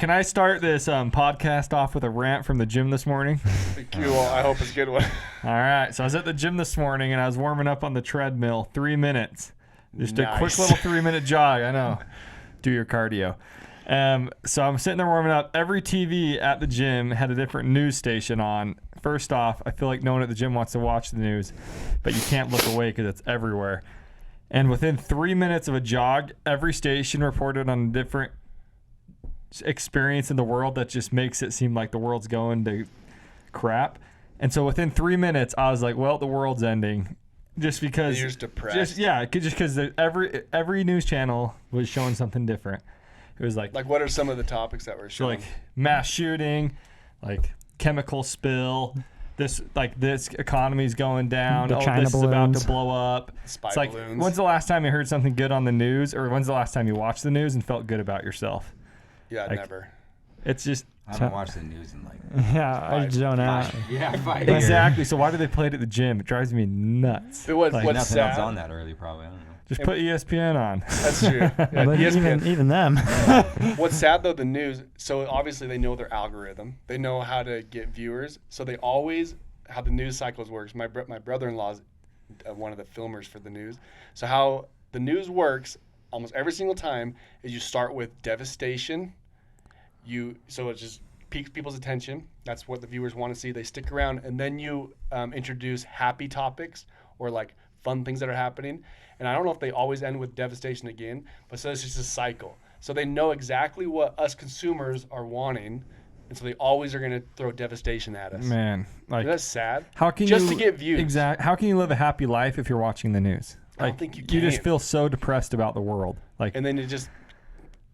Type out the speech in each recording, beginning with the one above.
can I start this podcast off with a rant from the gym this morning? Well, I hope it's a good one. All right. So I was at the gym this morning, and I was warming up on the treadmill, 3 minutes. Just a quick little 3-minute jog. I know. Do your cardio. So I'm sitting there warming up. Every TV at the gym had a different news station on. First off, I feel like no one at the gym wants to watch the news, but you can't look away because it's everywhere. And within 3 minutes of a jog, every station reported on a different experience in the world that just makes it seem like the world's going to crap. And so within 3 minutes, I was like, well, the world's ending. Just because. You're just depressed. Just because every news channel was showing something different. It was like what are some of the topics that were shown? Like mass shooting, like chemical spill. This economy's going down. The China this balloons. is about to blow up. Spy It's like, balloons. when's the last time you heard something good on the news, or when's the last time you watched the news and felt good about yourself? Yeah, like, never. It's just I haven't watched the news in like Yeah, I zone out. 5 years. exactly. So why do they play it at the gym? It drives me nuts. It was Like, what's Nothing sad. else on that early, probably. I don't know. Just put ESPN on. That's true. Yeah, But ESPN. even them. What's sad though, the news. So obviously they know their algorithm. They know how to get viewers. So they always how the news cycles works. My brother-in-law is one of the filmers for the news. So how the news works almost every single time is you start with devastation. So it just piques people's attention. That's what the viewers want to see. They stick around, and then you introduce happy topics or like fun things that are happening. And I don't know if they always end with devastation again, but so it's just a cycle. So they know exactly what us consumers are wanting, and so they always are going to throw devastation at us. Man, like That's sad. how can just you to get views? Exactly. How can you live a happy life if you're watching the news? I don't Like, think you You just can. feel so depressed about the world. Like, And then it just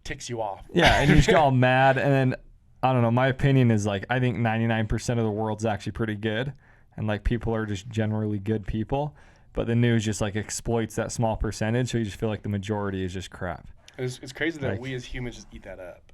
ticks you off. yeah, and you just get all mad. And then I don't know. My opinion is like I think 99% of the world's actually pretty good, and like people are just generally good people. But the news just like exploits that small percentage, so you just feel like the majority is just crap. It's crazy that Like- we as humans just eat that up.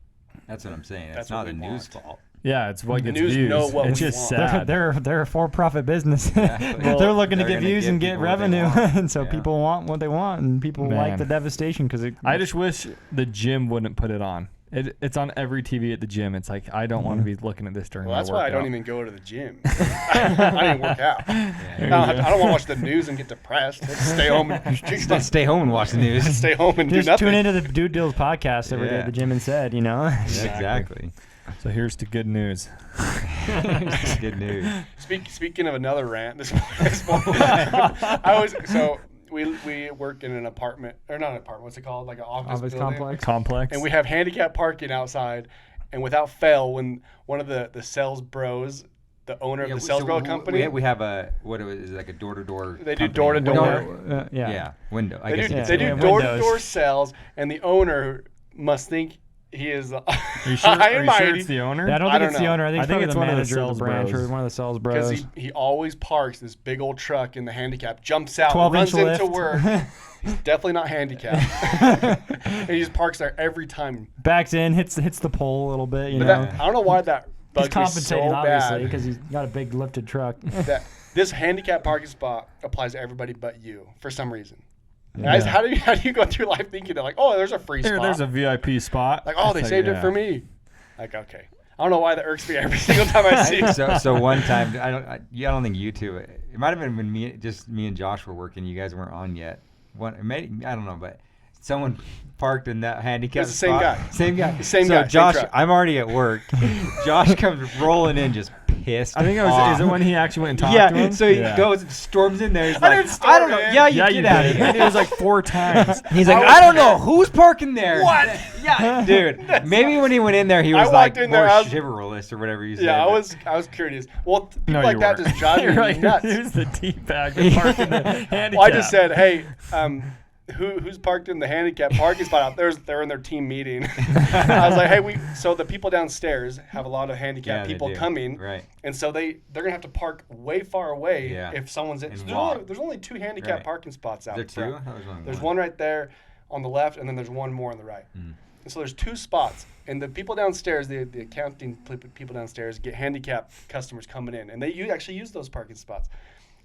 That's what I'm saying. That's It's not what the we news want. fault. Yeah, it's what The gets news views. know what It's we just want. sad. They're a for-profit business. Exactly. They're looking to They're get gonna views give and get people what they revenue, want. and so Yeah. people want what they want, and people like Man. the devastation because I just wish the gym wouldn't put it on. It's on every TV at the gym. It's like I don't want to be looking at this during Well, my that's why I don't workout. even go to the gym. I didn't work out. I don't want to watch the news and get depressed. Let's stay home and Stay home and watch the news. stay home and do just nothing. tune into the Dude Deals podcast every day Yeah. at the gym and said, you know. Exactly. So here's to good news. Good news. Speaking of another rant, this morning, we work in an apartment, or not an apartment, what's it called? Like an office building. complex. Complex. And we have handicap parking outside. And without fail, when one of the sales bros, the owner of the sales bro company, We have a is it like a door-to-door. They do company? door-to-door. Yeah. Yeah, window. I they guess do, you could they say. do Yeah, door-to-door windows. sales, and the owner must think he is Are you sure, high are and you sure mighty. it's the owner? I don't I think don't it's the know. owner. I think I it's think probably it's the one of the manager of the sales branch bros. or one of the sales Because bros. he always parks this big old truck in the handicap, jumps out, 12-inch runs into lift. work. He's definitely not handicapped. And he just parks there every time. Backs in, hits the pole a little bit, you But know. that, I don't know why that He's bugs me so compensating, obviously, bad. because he's got a big lifted truck. That this handicap parking spot applies to everybody but you for some reason. Yeah. Guys, how do you go through life thinking that like, oh, there's a free spot? There's a VIP spot. like, oh, they It's saved yeah. it for me. Like, okay. I don't know why that irks me every single time I see it. So one time I don't think you two. It might have been when me and Josh were working. You guys weren't on yet. I don't know, but someone parked in that handicap It's the same spot. guy. Same guy. Same so guy, same Josh, truck. I'm already at work. Josh comes rolling in, just pissed. I think it was. off. Is it when he actually went and talked to Yeah. him? So he Yeah. goes and storms in there. He's I like, didn't storm I don't know. in. Yeah, you Yeah, get you out did. of here. It was like 4 times. He's like, I I, was don't know pissed. who's parking there. What? Yeah, dude. Maybe when he went in there, he I was like walked in more there, I was- chivalrous or whatever you said. Yeah, but- I was curious. Well, people No, like you that weren't. just drive You're me like, nuts. here's the tea bag to park in the handicap. Well, I just said, hey, who's parked in the handicap parking spot out there? They're in their team meeting. I was like, hey, so the people downstairs have a lot of handicapped Yeah, they people do. coming, Right. and so they're gonna have to park way far away Yeah. if someone's in. And So walk. there's only 2 handicapped Right. parking spots out There there. two? I thought it was only There's one. one right there on the left, and then there's one more on the right. Mm. And so there's 2 spots, and the people downstairs, the accounting people downstairs, get handicapped customers coming in, and you actually use those parking spots.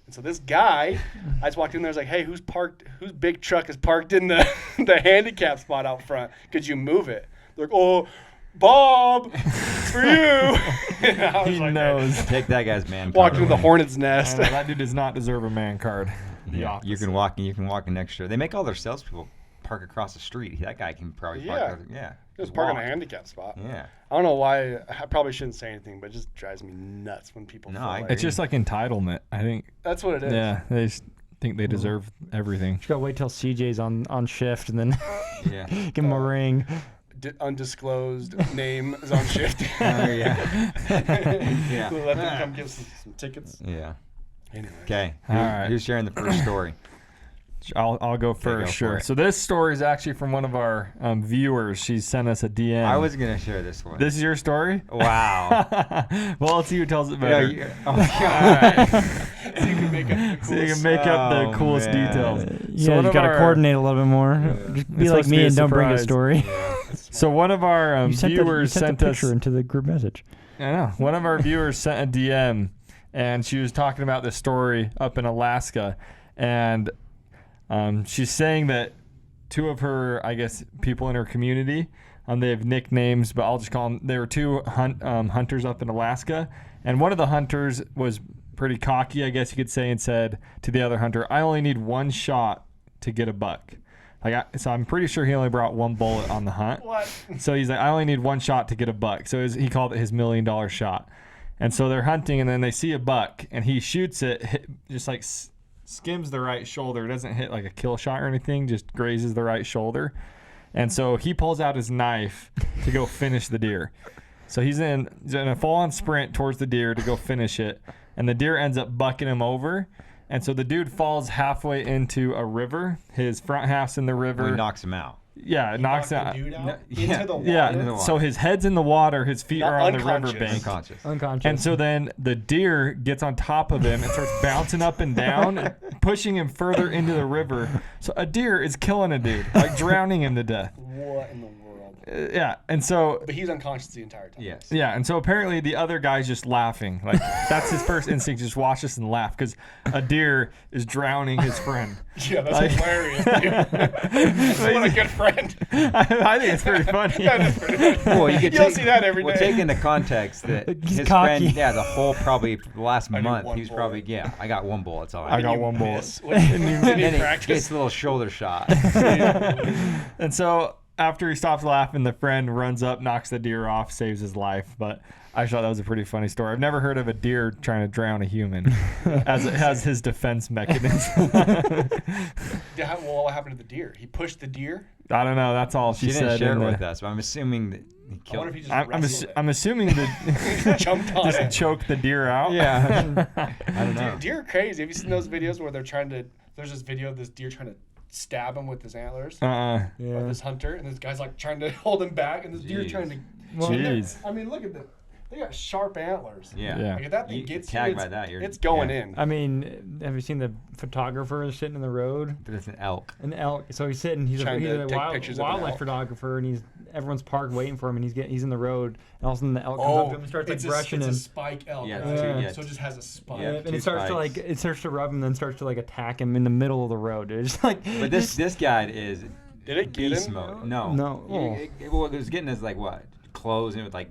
And so this guy, I just walked in there, I was like, hey, whose big truck is parked in the handicap spot out front? Could you move it? They're like, oh, Bob, it's for you. And I was He like, knows. Take that guy's man. Walked card into the away. hornet's I nest. know, that dude does not deserve a man card. The Yeah, you opposite. can walk. You can walk an extra. They make all their salespeople park across the street. That guy can probably Yeah. park. Yeah. Just park in a walk. handicap spot. Yeah. I don't know why. I probably shouldn't say anything, but it just drives me nuts when people. No, feel I like, It's just like entitlement. I think. that's what it is. Yeah, they just think they deserve everything. Just gotta wait till CJ's on shift and then Yeah. give him a ring. Undisclosed name is on shift. Oh, yeah. Yeah. Let them come give some tickets. Yeah. Anyway. Okay. All right. Who's sharing the first story? I'll go go first. for Sure. it. So this story is actually from one of our viewers. She sent us a DM. I was gonna share this one. This is your story? Wow. Well, let's see who tells it Yeah, better. oh, God. So you can make up the So you coolest- can make up the Oh, coolest man. details. You So one guys of gotta our- coordinate a little bit more. Just be It's like supposed to me be a and don't bring a surprise. story. So one of our You sent the viewers sent us. picture into the group message. I know. One of our viewers sent a DM, and she was talking about this story up in Alaska, and she's saying that two of her, I guess, people in her community, they have nicknames, but I'll just call them. There were two hunters up in Alaska, and one of the hunters was pretty cocky, I guess you could say, and said to the other hunter, "I only need one shot to get a buck." So I'm pretty sure he only brought one bullet on the hunt. What? So he's like, I only need one shot to get a buck. So he called it his $1 million shot. And so they're hunting, and then they see a buck, and he shoots it, just like skims the right shoulder. It doesn't hit like a kill shot or anything, just grazes the right shoulder. And so he pulls out his knife to go finish the deer. So he's in a full-on sprint towards the deer to go finish it, and the deer ends up bucking him over. And so the dude falls halfway into a river. His front half's in the river. He knocks him out. Yeah, it knocks Knock out. the dude out No, into yeah. the water. Yeah, Into the so water. his head's in the water, his feet Not are on the unconscious. riverbank. Unconscious. Unconscious. And so then the deer gets on top of him and starts bouncing up and down, pushing him further into the river. So a deer is killing a dude, like drowning him to death. What in the world? Yeah, and so But he's unconscious the entire time. Yes. yeah, and so apparently the other guy's just laughing. Like that's his first instinct, just watch this and laugh, because a deer is drowning his friend. Yeah, that's Like- hilarious. Dude. What a good friend. I think it's pretty funny. That is pretty good. Well, you could You'll take, see that every well, day. take into context that He's his cocky. friend, the whole probably the last I need month, one he was bullet. probably, I got one bullet. That's all I I got You one bullet. miss. What did you And he practice? gets a little shoulder shot. And so after he stops laughing, the friend runs up, knocks the deer off, saves his life. But I thought that was a pretty funny story. I've never heard of a deer trying to drown a human as it has his defense mechanism. Well, what happened to the deer? He pushed the deer. I don't know. That's all She she didn't said. share in it the- with us, but I'm assuming that he I killed wonder if he just I'm wrestled I'm assuming it. that Jumped on just it. choked the deer out. Yeah. I don't know. Deer are crazy. Have you seen those videos where they're trying to? There's this video of this deer trying to stab him with his antlers. Uh-uh. Of this hunter, and this guy's like trying to hold him back, and this deer Jeez. trying to. Jeez. I mean, look at them. They got sharp antlers. Yeah. Yeah. Like if that thing You gets tagged you, by it's, that, you're- it's going yeah. in. I mean, have you seen the photographer sitting in the road? But it's an elk. An elk. So he's sitting. He's Trying to a take pictures of an wildlife elk. photographer, and everyone's parked waiting for him, and he's in the road, and all of a sudden the elk comes up to him and starts like it's brushing it's him. a spike elk. Yeah, right? yeah. So it just has a spike. Yeah. And two it starts spikes. to starts to rub him, then starts to like attack him in the middle of the road. It's just like. But this guy is Did it get beast him? mode. No. No. Oh. What it was getting is like what? Clothes and it would like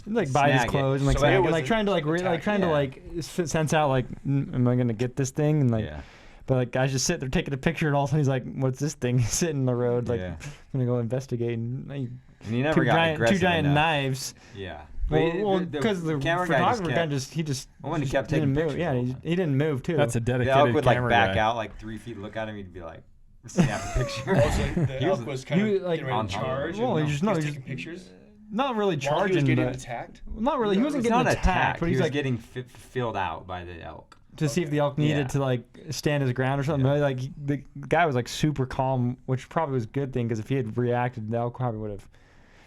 Like buy his snag it. clothes and like, So snag it it, was like an trying to attack, trying to yeah. like sense out like am I gonna get this thing and like Yeah. but like guys just sit there taking a picture and all of a sudden he's like what's this thing sitting in the road like Yeah. I'm gonna go investigate and like, And he never two got giant aggressive giant enough. knives. Yeah. Well, because the camera guy just photographer kept, he just Well, when he just kept taking didn't move. pictures Yeah, all the he time. didn't move too. That's a the dedicated elk would like camera back guy. out like 3 feet, look at him, he'd be like, snap a picture. Oh, so the He was- elk was kind he of was, like, getting ready on to top of it. charge. Well, and he just he no, was he taking just pictures. not really While he charging, was getting but attacked. not really. He wasn't It's getting not attacked, attacked. but He he's was like getting filled out by the elk. to see if the elk needed Yeah. to like stand his ground or something. Yeah. Like the guy was like super calm, which probably was a good thing because if he had reacted, the elk probably would have.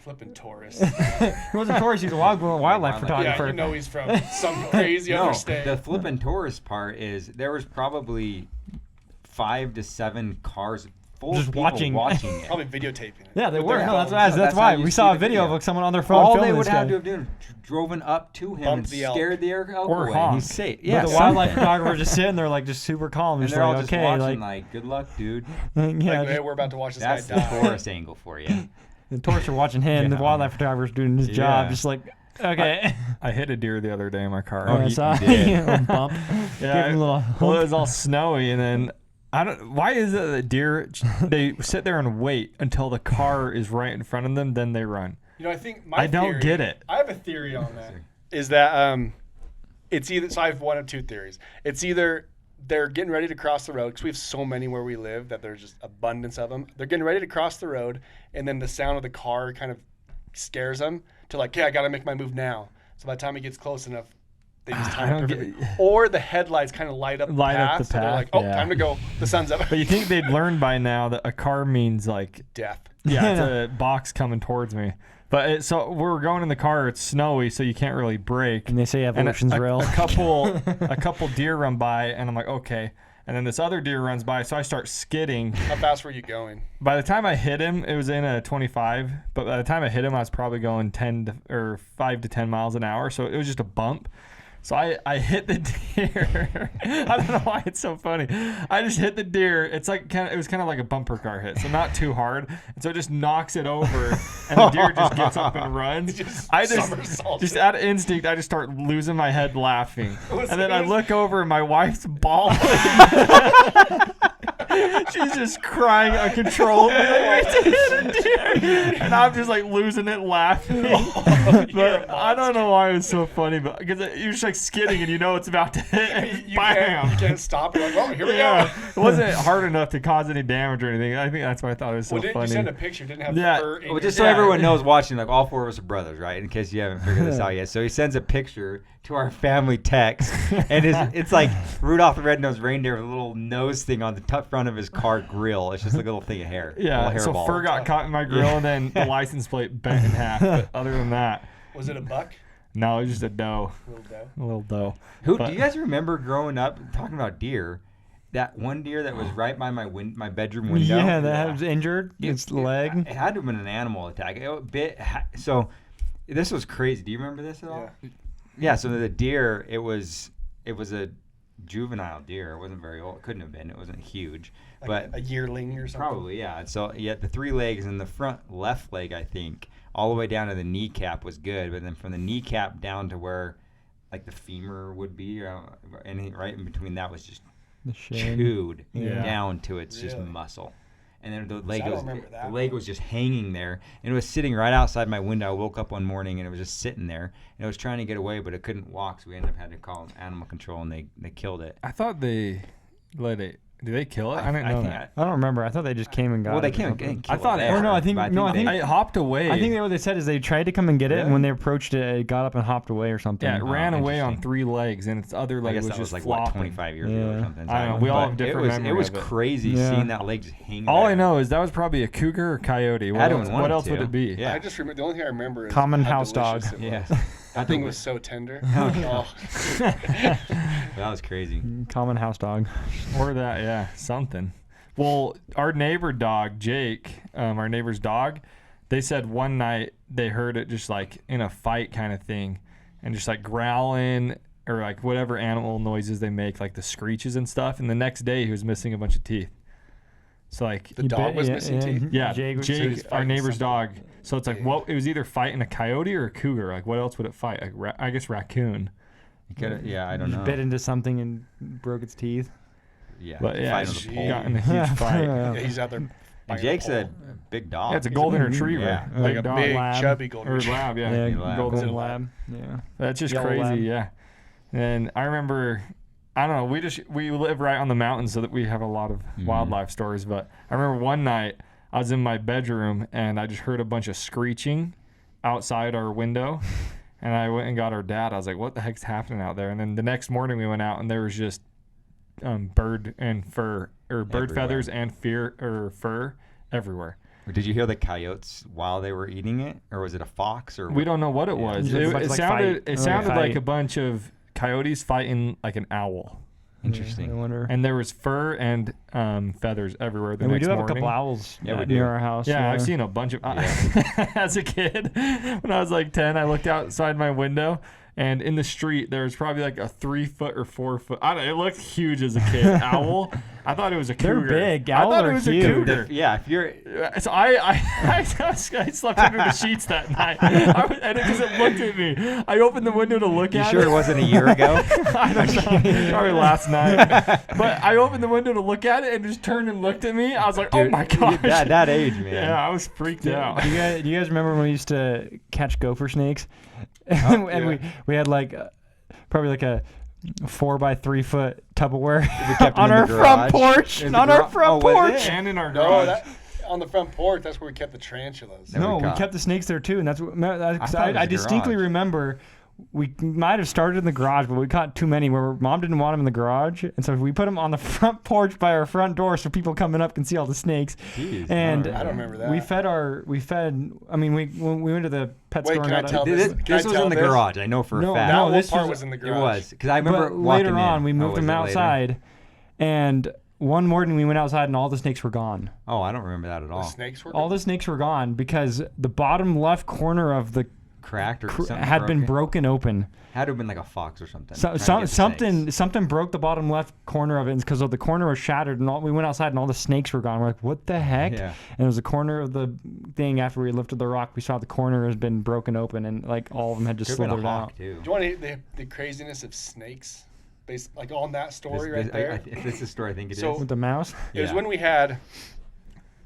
Flipping Taurus. He wasn't Taurus. He's a wildlife Wildlife. photographer. Yeah, you know he's from some crazy No, other state. the flipping tourist part is there was probably 5 to 7 cars full Just of people watching. watching it. Probably videotaping it. Yeah, they with were. their No, that's phones. why. No, That's how why you we see saw a the video video. of like someone on their phone All filming they would this have guy. to have done driven up to him Bumped and the elk. scared the elk Or away. honked. He's safe. But Yeah, the wildlife something. photographer just sitting there like just super calm, And just they're all like just okay, watching like like, good luck, dude. yeah, Like, hey, just- we're about to watch this That's guy the die. Taurus angle for you. The tourists are watching him. The Yeah. wildlife photographer's doing his job. Yeah. Just like, okay. I hit a deer the other day in my car. Oh, I you saw did. a bump. Yeah, Give him a little well, it hump. was all snowy, and then I don't. Why is it that deer they sit there and wait until the car is right in front of them, then they run? You know, I think I don't get it. I have a theory on that. Is that it's either, so I have one of two theories. It's either they're getting ready to cross the road, because we have so many where we live that there's just abundance of them. They're getting ready to cross the road, and then the sound of the car kind of scares them to like, okay, I got to make my move now. So by the time it gets close enough, they just time I it don't perfectly. get- Or the headlights kind of light up the path. So they're like, oh, yeah. time to go. The sun's up. But you think they'd learn by now that a car means like, Death. yeah, it's a box coming towards me. But so we're going in the car. It's snowy, so you can't really brake. And they say And evolution's real. a couple deer run by, and I'm like, okay. And then this other deer runs by, so I start skidding. How fast were you going? By the time I hit him, it was in a 25. But by the time I hit him, I was probably going 5 to 10 miles an hour. So it was just a bump. So I hit the deer. I don't know why it's so funny. I just hit the deer. It's like it was kind of like a bumper car hit, so not too hard. And so it just knocks it over, and the deer just gets up and runs. I somersaults just it. out of instinct, I just start losing my head laughing, Was and then it- I look over, and my wife's bawling. She's just crying uncontrollably. Like, "We hit a deer." And I'm just like losing it laughing. But I don't know why it was so funny, but because you're just like skidding and you know it's about to hit. And You bam! can't stop. You're like, oh, here we Yeah, go. it wasn't hard enough to cause any damage or anything. I think that's why I thought it was so Well, didn't funny. you send a picture? Didn't have Yeah. fur in Well, your just so Yeah. everyone knows watching, like all four of us are brothers, right? In case you haven't figured this out yet. So he sends a picture to our family text, and it's like Rudolph the Red-Nosed Reindeer with a little nose thing on the front of his car grill. It's just like a little thing of hair. Yeah, little so hairball. fur got caught in my grill, and then the license plate bent in half. But other than that, Was it a buck? no, it was just a doe, Little doe. a little doe. Who But- do you guys remember growing up talking about deer? That one deer that was right by my bedroom window. Yeah, that was injured. Its leg. It had to have been an animal attack. So this was crazy. Do you remember this at all? Yeah. Yeah. So the deer, it was a juvenile deer. It wasn't very old. It couldn't have been. It wasn't huge, Like but a yearling or something. probably yeah. And so yeah, the 3 legs and the front left leg, I think, all the way down to the kneecap was good, but then from the kneecap down to where like the femur would be, and right in between that was just The shin. chewed Yeah. down to its just Really? muscle. And then the I leg don't was remember that the leg one. was just hanging there, and it was sitting right outside my window. I woke up one morning and it was just sitting there, and it was trying to get away, but it couldn't walk. So we ended up having to call animal control, and they killed it. I thought they let it. Did they kill it? I didn't know think that. I don't remember. I thought they just came and got well, they it or came. something. I thought it- there, or no, I think- but no, I think- It hopped away. I think what they said is they tried to come and get it, and Really? when they approached it, it got up and hopped away or something. yeah, it ran away on interesting. 3 legs, and its other I leg guess was that just was like flopping. what 25 years ago or Yeah. something. I don't know, So we all but have different it was, memory It was of it. crazy Yeah. seeing that leg just hanging. All there. I know is that was probably a cougar or coyote. What Had to else, have been what one else of would two. it be? Yeah. I just remember the only thing I remember is Common how house dog. delicious it Yeah. was. That thing was so tender. Oh. That was crazy. Common house dog. Or that, yeah, something. Well, our neighbor dog, Jake, our neighbor's dog, they said one night they heard it just like in a fight kind of thing and just like growling or like whatever animal noises they make, like the screeches and stuff. And the next day he was missing a bunch of teeth. So like, The dog was missing teeth. yeah, Jake, Jake, so he's our fighting neighbor's something. dog. So it's like, what? It was either fighting a coyote or a cougar. Like, what else would it fight? Like, I guess raccoon. You coulda- yeah, I don't know. Bit into something and broke its teeth. Yeah, But yeah, fight on it the pole. got in a huge fight. Yeah, he's out there. And biting Jake's a a pole. big dog. Yeah, it's a He's golden big- retriever. Yeah. Like a dog. big, lab. chubby golden Or retriever. lab, yeah. Yeah, lab. golden Is it a lab. Yeah. That's just Yellow crazy, lab. yeah. And I remember, I don't know, we live right on the mountain so that we have a lot of wildlife stories. But I remember one night I was in my bedroom and I just heard a bunch of screeching outside our window. And I went and got our dad. I was like, what the heck's happening out there? And then the next morning we went out and there was just bird and fur, or bird Everywhere. feathers and fur everywhere. Did you hear the coyotes while they were eating it, or was it a fox? Or We don't know what it Yeah. was. It's It, like it fight. sounded Like it sounded like fight. a bunch of coyotes fighting like an owl. Interesting. I wonder. And there was fur and feathers everywhere the And we next do have morning. a couple owls Yeah, we near do. our house. Yeah, I've seen a bunch of. As a kid, when I was like 10, I looked outside my window, and in the street there was probably like a 3 foot or 4 foot. I don't know, it looked huge as a kid. Owl, I thought it was a They're cougar. big. I thought Owls it are was a huge. cougar. Yeah, if you're So I slept under the sheets that night, and it just looked at me. I opened the window to look you at sure it. it wasn't a year ago? I don't know, probably last night. But I opened the window to look at it and just turned and looked at me. I was like, oh Dude, my gosh. that age, man. Yeah, I was freaked out. Do you guys remember when we used to catch gopher snakes? Oh, And yeah. we had like probably like a 4 by 3 foot Tupperware kept 'em on in the our front garage? porch. In the On our gar- front oh, was porch. it? And in our No, garage. that on the front porch. That's where we kept the tarantulas. That No, we we caught. kept the snakes there too, and that's what thought it was I the distinctly garage. remember. We might have started in the garage, but we caught too many where Mom didn't want them in the garage, and so we put them on the front porch by our front door so people coming up can see all the snakes. Jeez, And I don't remember that. we fed. I mean, when we went to the pet Wait, store. can and I got tell a- this? This, Can I this was tell in the this? garage. I know for a No, fact. That no, whole this part was- was in the It garage. was because I remember But walking later in. on, we moved was them it later? outside, and one morning we went outside and all the snakes were gone. Oh, I don't remember that at The all. snakes were. All the snakes were gone because the bottom left corner of the Cracked or something had been broken open. Had to have been like a fox or something. So, trying to get the snakes. something broke the bottom left corner of it because the corner was shattered and we went outside and all the snakes were gone. We're like, what the heck? Yeah. And it was the corner of the thing after we lifted the rock. We saw the corner has been broken open and like all of them had just Could have been slithered a out. hawk too. Do you want to hear the craziness of snakes? Based like on that story right there. If this is the story, I think it is. So- With the mouse, It was Yeah. when we had.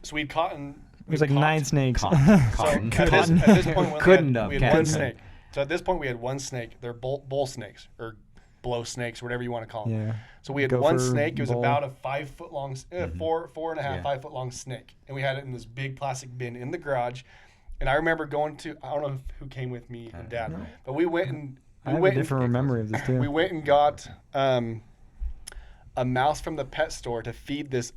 So we'd caught and. it was like 9 snakes. Cotton. So Cotton. at this point, Couldn't we have, had Cat. one snake. So at this point, we had one snake. They're bull snakes or blow snakes, whatever you want to call them. Yeah. So we had one Gopher, snake. It was bull. about a 5 foot long, four and a half, Yeah. 5 foot long snake, and we had it in this big plastic bin in the garage. And I remember going to. I don't know who came with me and Dad, but we went and I have a different memory of this too. we went and got a mouse from the pet store to feed this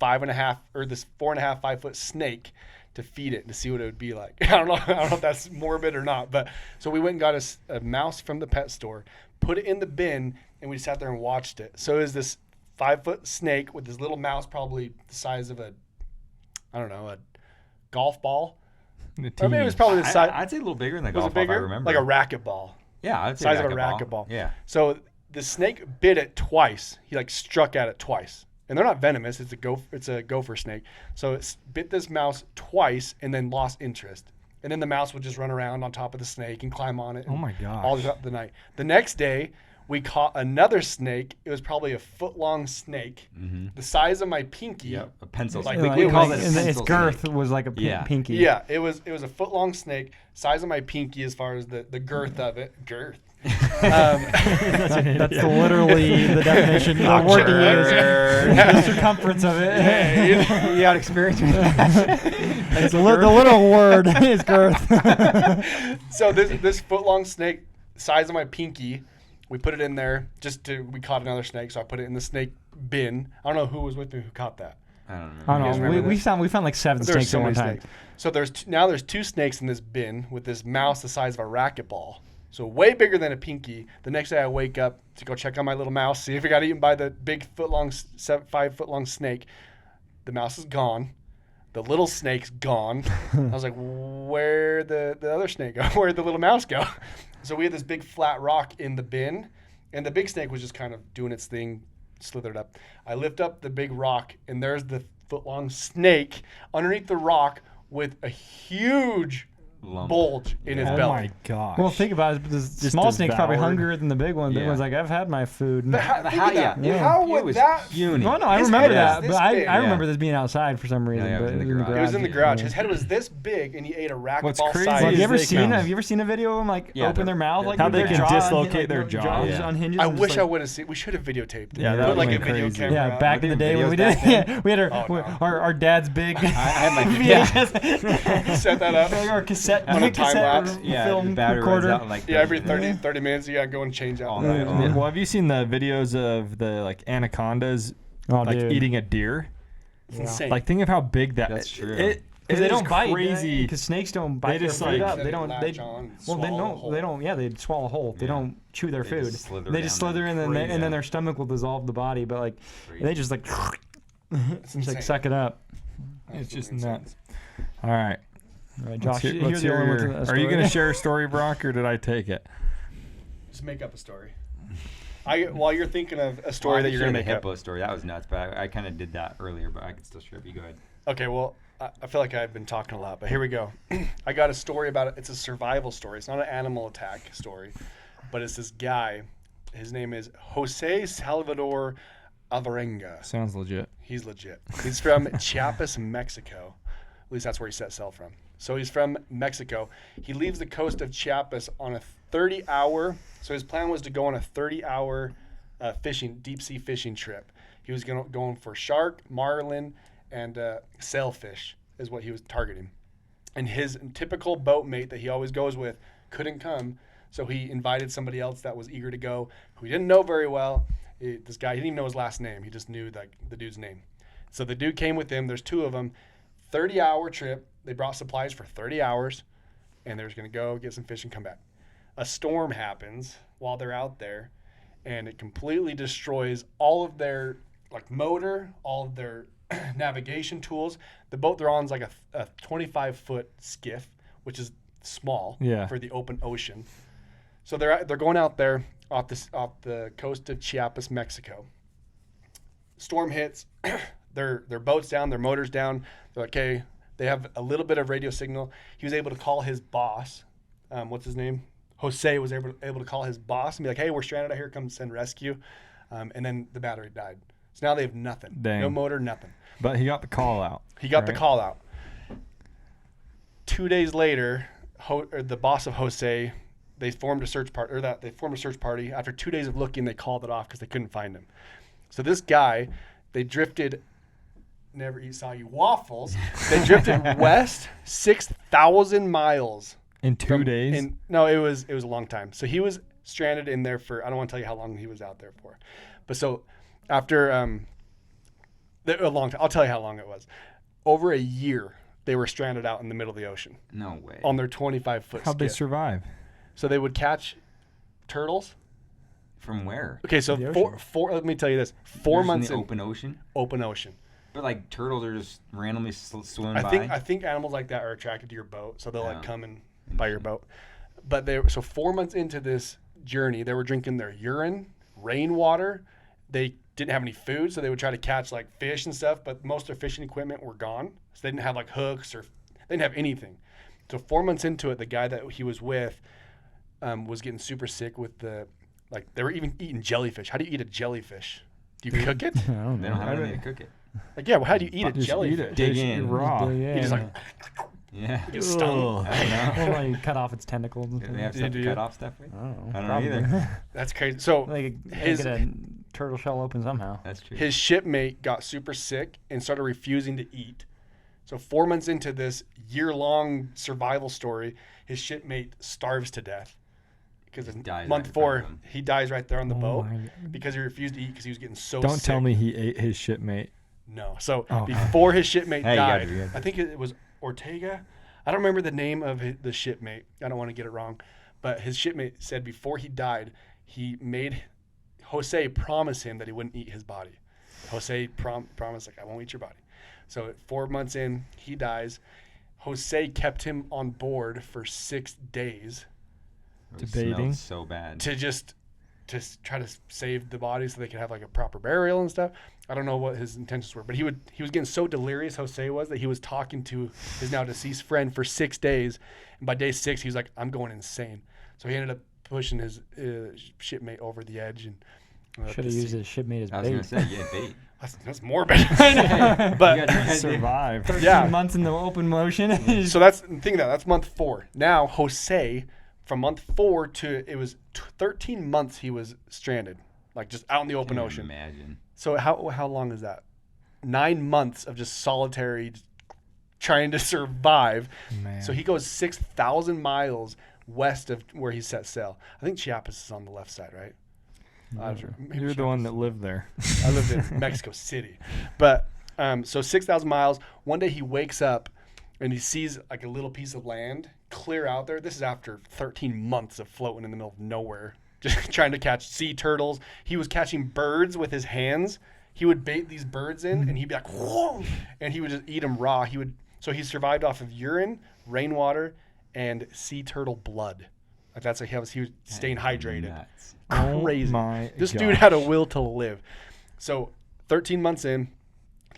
4.5, 5 foot snake to feed it to see what it would be like. I don't know if that's morbid or not, but so we went and got a mouse from the pet store, put it in the bin, and we sat there and watched it. So it was this 5 foot snake with this little mouse, probably the size of a golf ball. I mean, it was probably the size. I'd say a little bigger than the Was golf it ball, if bigger? I remember. Like a racquetball. Yeah, I'd say Size of a racquetball. Yeah. So the snake bit it twice. He like struck at it twice, and they're not venomous. It's a gopher snake. So it bit this mouse twice and then lost interest. And then the mouse would just run around on top of the snake and climb on it. Oh my gosh. All throughout the night. The next day, we caught another snake. It was probably a foot long snake, the size of my pinky. Yep. A pencil Like, snake. we We call was- it a and its pencil girth snake. was like a Yeah. pinky. Yeah, it was a foot long snake, size of my pinky as far as the girth of it. Girth. That's literally the definition. The word to use. The circumference of it. You got experience with that? It's the little word is girth. So this foot long snake, size of my pinky, we put it in there we caught another snake, so I put it in the snake bin. I don't know who was with me who caught that. I don't I know. guys don't know. remember We this? found like 7 There's snakes so at one many time. snakes. So there's 2 snakes in this bin with this mouse the size of a racquetball. So way bigger than a pinky. The next day I wake up to go check on my little mouse, see if it got eaten by the big 5 foot long snake. The mouse is gone. The little snake's gone. I was like, where'd the other snake go? Where'd the little mouse go? So we had this big flat rock in the bin, and the big snake was just kind of doing its thing, slithered up. I lift up the big rock, and there's the foot-long snake underneath the rock with a huge Lump. bulge in his Oh belly. my gosh. Well, think about it. The Just small snake's probably devoured. hungrier than the big one. The big Yeah. one's like, I've had my food. But how, But think how- of that. yeah. How It would was that? puny. No, I His remember head that, was but this I big. remember this being outside for some reason. yeah, it was but in the It was garage. in the garage. Yeah. His head was this big, and he ate a What's racquetball crazy size. Have is you ever they seen? can- Have you ever seen a video of them like Yeah, open their mouth, like how with they their can jaw dislocate like, their jaw. just Yeah. unhinges I and just, wish like, I would have seen. We should have videotaped it. Yeah, that Put would've like a been video crazy. camera. Yeah, out. back in the day when we did, videos we had Oh, no. our dad's big I had my VHS, Set that up. like our cassette, On a big time cassette lapse. Yeah, film the battery recorder. runs out in like Yeah, every 30 30 minutes you gotta go and change out. All night Yeah. long. Well, have you seen the videos of the like anacondas Oh, like dude. eating a deer? It's insane. Like think of how big that. That's true. Because It they is don't bite. crazy. Because snakes don't bite. They their just, food like- up. They don't. They latch on, well, they swallow the don't. whole- They don't. Yeah, they swallow whole. They Yeah. don't chew their They food. just slither They just down slither there. in, and Crazy. then their stomach will dissolve the body. But like, they just like, just like insane. suck it up. It's just Absolutely nuts. All right. All right, Let's Josh, hear- you're let's the only one hear with a Are you story. going to share a story, Brock, or did I take it? Just make up a story. While you're thinking of a story that you're gonna make the up. hippo story. That was nuts, but I kind of did that earlier, but I could still share it. You go ahead. Okay, well, I feel like I've been talking a lot, but here we go. I got a story about it. It's a survival story. It's not an animal attack story, but it's this guy. His name is Jose Salvador Alvarenga. Sounds legit. He's legit. He's from Chiapas, Mexico. At least that's where he set sail from. So he's from Mexico. He leaves the coast of Chiapas on a 30-hour. So his plan was to go on a 30-hour deep sea fishing trip. He was going for shark, marlin, and sailfish is what he was targeting. And his typical boatmate that he always goes with couldn't come, so he invited somebody else that was eager to go, who he didn't know very well. This guy, he didn't even know his last name. He just knew like the dude's name. So the dude came with him. There's two of them. 30-hour trip. They brought supplies for 30 hours, and they're just going to go get some fish and come back. A storm happens while they're out there, and it completely destroys all of their like motor, all of their navigation tools. The boat they're on is like a 25-foot skiff, which is small for the open ocean. So they're going out there off the coast of Chiapas, Mexico. Storm hits, their boat's down, their motor's down. They're like, okay, they have a little bit of radio signal. He was able to call his boss. What's his name? Jose was able to call his boss and be like, hey, we're stranded out here, come send rescue. And then the battery died. So now they have nothing. Dang. No motor, nothing. But he got the call out. He got the call out. 2 days later, the boss of Jose, they formed a search party. After 2 days of looking, they called it off because they couldn't find him. So this guy, they drifted. Never eat soggy waffles. They drifted west 6,000 miles In 2 days. No, it was a long time. So he was stranded in there for, I don't want to tell you how long he was out there for, but so after a long time, I'll tell you how long it was. Over a year, they were stranded out in the middle of the ocean No way. on their 25-foot How'd they skiff. survive? So they would catch turtles. From where? Okay, so The four. Let me tell you this: 4 Just months in in the open ocean. open ocean. But like turtles are just randomly swimming by. I think animals like that are attracted to your boat, so they'll like Yeah. come and by your boat. But so 4 months into this journey, they were drinking their urine, rainwater. They didn't have any food, so they would try to catch like fish and stuff. But most of their fishing equipment were gone, so they didn't have like hooks or they didn't have anything. So 4 months into it, the guy that he was with was getting super sick with they were even eating jellyfish. How do you eat a jellyfish? Do you cook it? I don't They know. don't have anything to cook it. Like, yeah, well, how do you eat a Just jellyfish? eat it. Dig Just in. raw. Yeah. You just like Yeah. get stung. I don't know. Well, you cut off its tentacles. And Do stuff. they have Do stuff to you? cut off stuff with? I don't know. I don't know Probably. either. That's crazy. So Like his get a turtle shell open somehow. That's true. his shipmate got super sick and started refusing to eat. So 4 months into this year-long survival story, his shipmate starves to death because in dies month right in front 4 of him. he dies right there on the Oh boat my God. because he refused to eat because he was getting so Don't sick. tell me he ate his shipmate. No. So Oh. before his shipmate Hey, you gotta died, do that. I think it was Ortega. I don't remember the name of the shipmate. I don't want to get it wrong. But his shipmate said before he died, he made Jose promise him that he wouldn't eat his body. Jose promised, like, I won't eat your body. So 4 months in, he dies. Jose kept him on board for 6 days It Debating. smelled so bad. to try to save the body so they could have like a proper burial and stuff. I don't know what his intentions were, but he was getting so delirious, Jose was, that he was talking to his now deceased friend for 6 days, and by day 6 he was like, I'm going insane. So he ended up pushing his shipmate over the edge and Should have used his shipmate as I was gonna bait. say, yeah, bait. That's morbid. You But gotta Survive. 13 Yeah. months in the open ocean. so think of that's month 4. Now Jose, from month 4 to it was 13 months he was stranded, like just out in the open Can't ocean. Imagine. So how long is that? 9 months of just solitary trying to survive. Man. So he goes 6,000 miles west of where he set sail. I think Chiapas is on the left side, right? Maybe You're the one that lived there. I lived in Mexico City. But so 6,000 miles. One day he wakes up and he sees like a little piece of land clear out there. This is after 13 months of floating in the middle of nowhere, just trying to catch sea turtles. He was catching birds with his hands. He would bait these birds in and he'd be like, whoa, and he would just eat them raw. So he survived off of urine, rainwater, and sea turtle blood. Like that's like he was staying hydrated. Nuts. Crazy. Oh my This gosh. dude had a will to live. So 13 months in,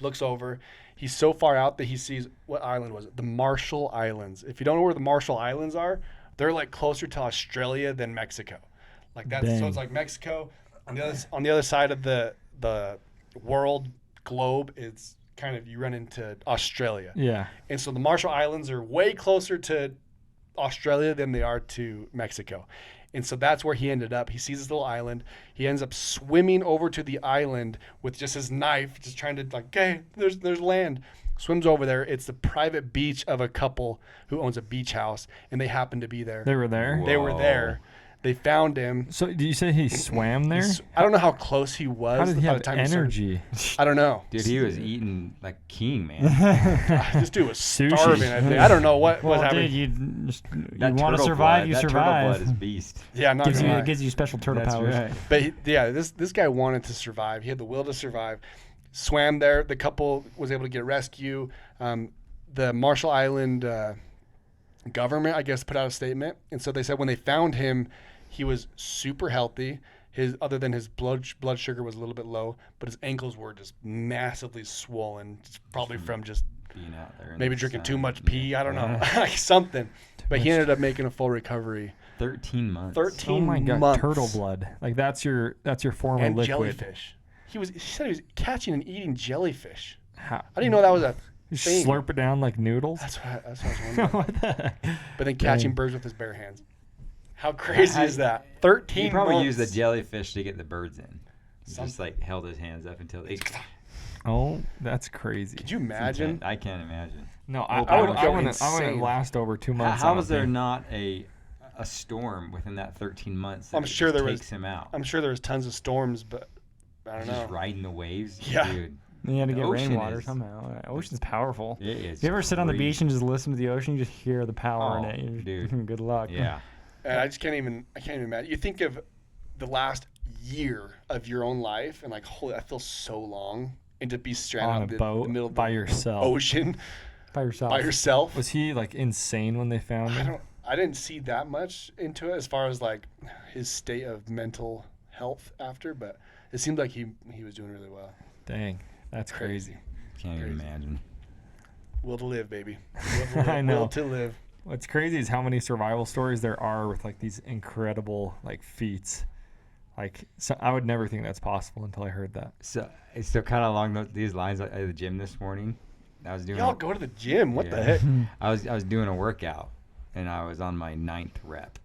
looks over. He's so far out that he sees, what island was it? The Marshall Islands. If you don't know where the Marshall Islands are, they're like closer to Australia than Mexico. Like that's so Dang. it's like Mexico on the other side of the world globe. It's kind of you run into Australia. Yeah. And so the Marshall Islands are way closer to Australia than they are to Mexico. And so that's where he ended up. He sees this little island. He ends up swimming over to the island with just his knife, just trying to like, okay, there's land. Swims over there. It's the private beach of a couple who owns a beach house, and they happen to be there. They were there. Whoa. They were there. They found him. So did you say he swam there? I don't know how close he was. How did he by have the time he started- energy? I don't know. Dude, he was eating like king, man. This dude was Sushi. starving. I think. I don't know what was Well, happening. dude, you That want to turtle survive, blood, you that survive. Turtle blood is beast. Yeah, not gives gonna you lie. it gives you special turtle That's powers. right. But this guy wanted to survive. He had the will to survive. Swam there. The couple was able to get rescue. The Marshall Island government, I guess, put out a statement, and so they said when they found him, he was super healthy. Other than his blood sugar was a little bit low, but his ankles were just massively swollen, probably from just Being out there in maybe the drinking sun. too much pee. I don't know, like something. But he ended up making a full recovery. 13 months. 13 Oh my god, months. turtle blood. Like that's your form And of liquid. jellyfish. He said he was catching and eating jellyfish. How, I didn't know that was a you thing. slurp it down like noodles? That's what I was wondering. What the heck? But then catching Dang. birds with his bare hands. How crazy is that? 13 He probably months. used the jellyfish to get the birds in. He Some- just like held his hands up until they. Oh, that's crazy. Could you imagine? I can't imagine. No, I would I go wouldn't insane. last over 2 How, months. how I was don't there think. not a storm within that 13 months? That I'm it sure just there was- takes him out. I'm sure there was tons of storms, but I don't Just know. riding the waves. Yeah. Dude, You had to The get ocean rainwater is- somehow. Ocean's powerful. it is. If you ever sit on the beach crazy. and just listen to the ocean, you just hear the power in Oh, it. dude. Good luck. Yeah. And I can't even imagine. You think of the last year of your own life and like, holy, I feel so long. And to be stranded On in a the boat middle of by the yourself. ocean By yourself. by yourself. Was he like insane when they found him? I didn't see that much into it as far as like his state of mental health after, but it seemed like he was doing really well. Dang, that's crazy. Can't even Crazy. imagine. Will to live, baby. Will to live. I know. Will to live. What's crazy is how many survival stories there are with like these incredible like feats. Like so I would never think that's possible until I heard that. So it's still kind of along these lines. At the gym this morning, I was doing. Y'all go to the gym. What the Yeah. heck? I was doing a workout, and I was on my 9th rep,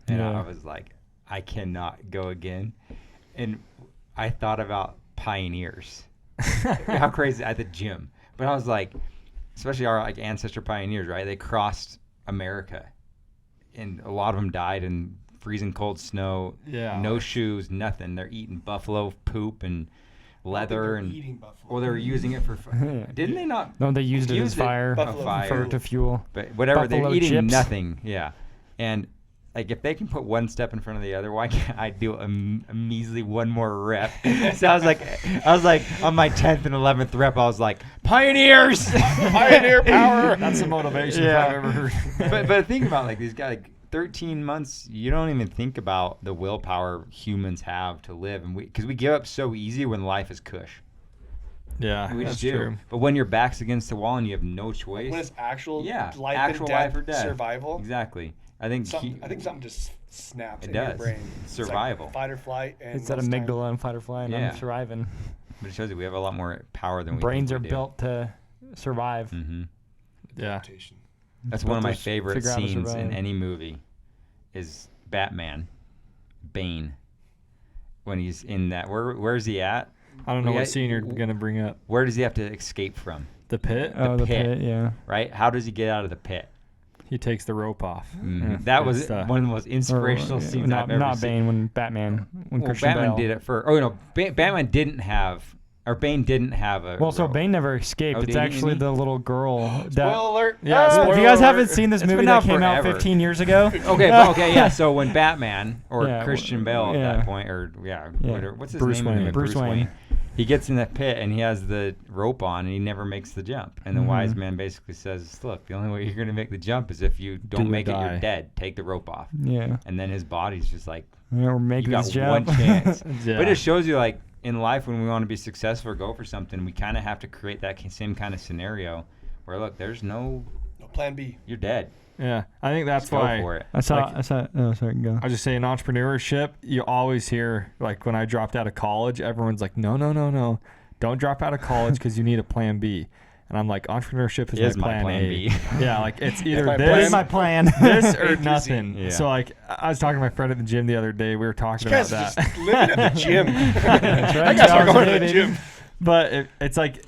and Yeah. I was like, I cannot go again, and I thought about pioneers. How crazy at the gym, but I was like, especially our like ancestor pioneers, right? They crossed America, and a lot of them died in freezing cold snow. Yeah. No shoes, nothing. They're eating buffalo poop and leather, and eating buffalo. or they were using it for. Didn't they not? No, they used it as Used it. fire. Buffalo fire. For to fuel. But whatever, Buffalo they're eating chips. nothing. Yeah. And like if they can put one step in front of the other, why can't I do a measly one more rep? So I was like on my 10th and 11th rep, I was like, pioneers. Pioneer power. That's the motivation if Yeah. I've ever heard. but think about like these guys, like 13 months, you don't even think about the willpower humans have to live, and because we give up so easy when life is cush. Yeah, We that's just do. true. But when your back's against the wall and you have no choice, When it's actual yeah, life actual and death, life or death survival. Exactly. I think Something just snaps It in does. your brain. It's like Survival. fight or flight. And It's that most time- amygdala and fight or flight, and Yeah. I'm surviving. But it shows you we have a lot more power than we Brains are think we do. built to survive. Mm-hmm. Yeah. That's Built one of my to favorite figure out how to scenes in survive. any movie is Batman, Bane, when he's in that. Where's he at? I don't know Yeah, what scene you're gonna bring up. Where does he have to escape from? The pit. Oh, the pit. pit, yeah. Right? How does he get out of the pit? He takes the rope off. Mhm. Yeah, That good was stuff. one of the most inspirational Or, scenes not, I've ever not seen. Bane, when Batman, when Well, Christian Batman Bale. did it first. Oh no, Batman didn't have, or Bane didn't have a. Well, so rope. Bane never escaped. Oh, It's didn't actually he? the little girl. Spoiler that, alert. Yeah, Ah! spoiler if you guys alert. haven't seen this It's movie been that out came out forever. 15 years ago, Okay, yeah. So when Batman or Yeah, Christian Bale at yeah. that point, or Yeah. what's his Bruce name? in the Wayne. movie? Bruce Wayne. he gets in that pit and he has the rope on and he never makes the jump. And the wise man basically says, look, the only way you're going to make the jump is if you don't Do or make it, die. you're dead. Take the rope off. Yeah. And then his body's just like, Or make you this got jump. one chance. Yeah. But it shows you, like, in life when we want to be successful or go for something, we kind of have to create that same kind of scenario where, look, there's No plan B. you're dead. Yeah, I think that's Just go why. for it. I saw. Oh, sorry. Go. I just say in entrepreneurship, you always hear, like when I dropped out of college, everyone's like, no, don't drop out of college because you need a plan B. And I'm like, entrepreneurship is my plan A. B. Yeah, like it's either my Here's this, my plan. this A or to Z. nothing. Yeah. So like, I was talking to my friend at the gym the other day. We were talking You about guys are that. just living at the gym. That's right. I guys are Jobs going to the needed. gym. But it's like,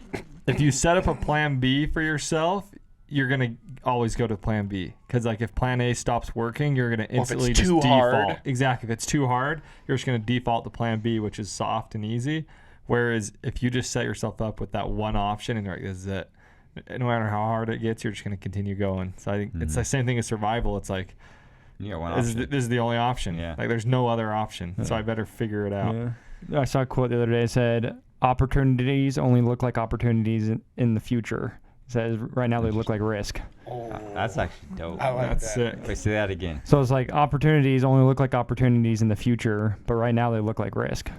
if you set up a plan B for yourself, you're gonna always go to plan B, because like if plan A stops working, you're gonna if it's instantly just too default. hard. Exactly. If it's too hard, you're just gonna default to plan B, which is soft and easy. Whereas if you just set yourself up with that one option and you're like, this is it, no matter how hard it gets, you're just gonna continue going. So I think it's the same thing as survival. It's like You got one this option. is the only option. Yeah. Like there's no other option. So I better figure it out. Yeah. I saw a quote the other day. It said, opportunities only look like opportunities in the future. It says right now they look like risk. Oh, That's actually dope. I like That's that. sick. Wait, say that again. So it's like opportunities only look like opportunities in the future, but right now they look like risk.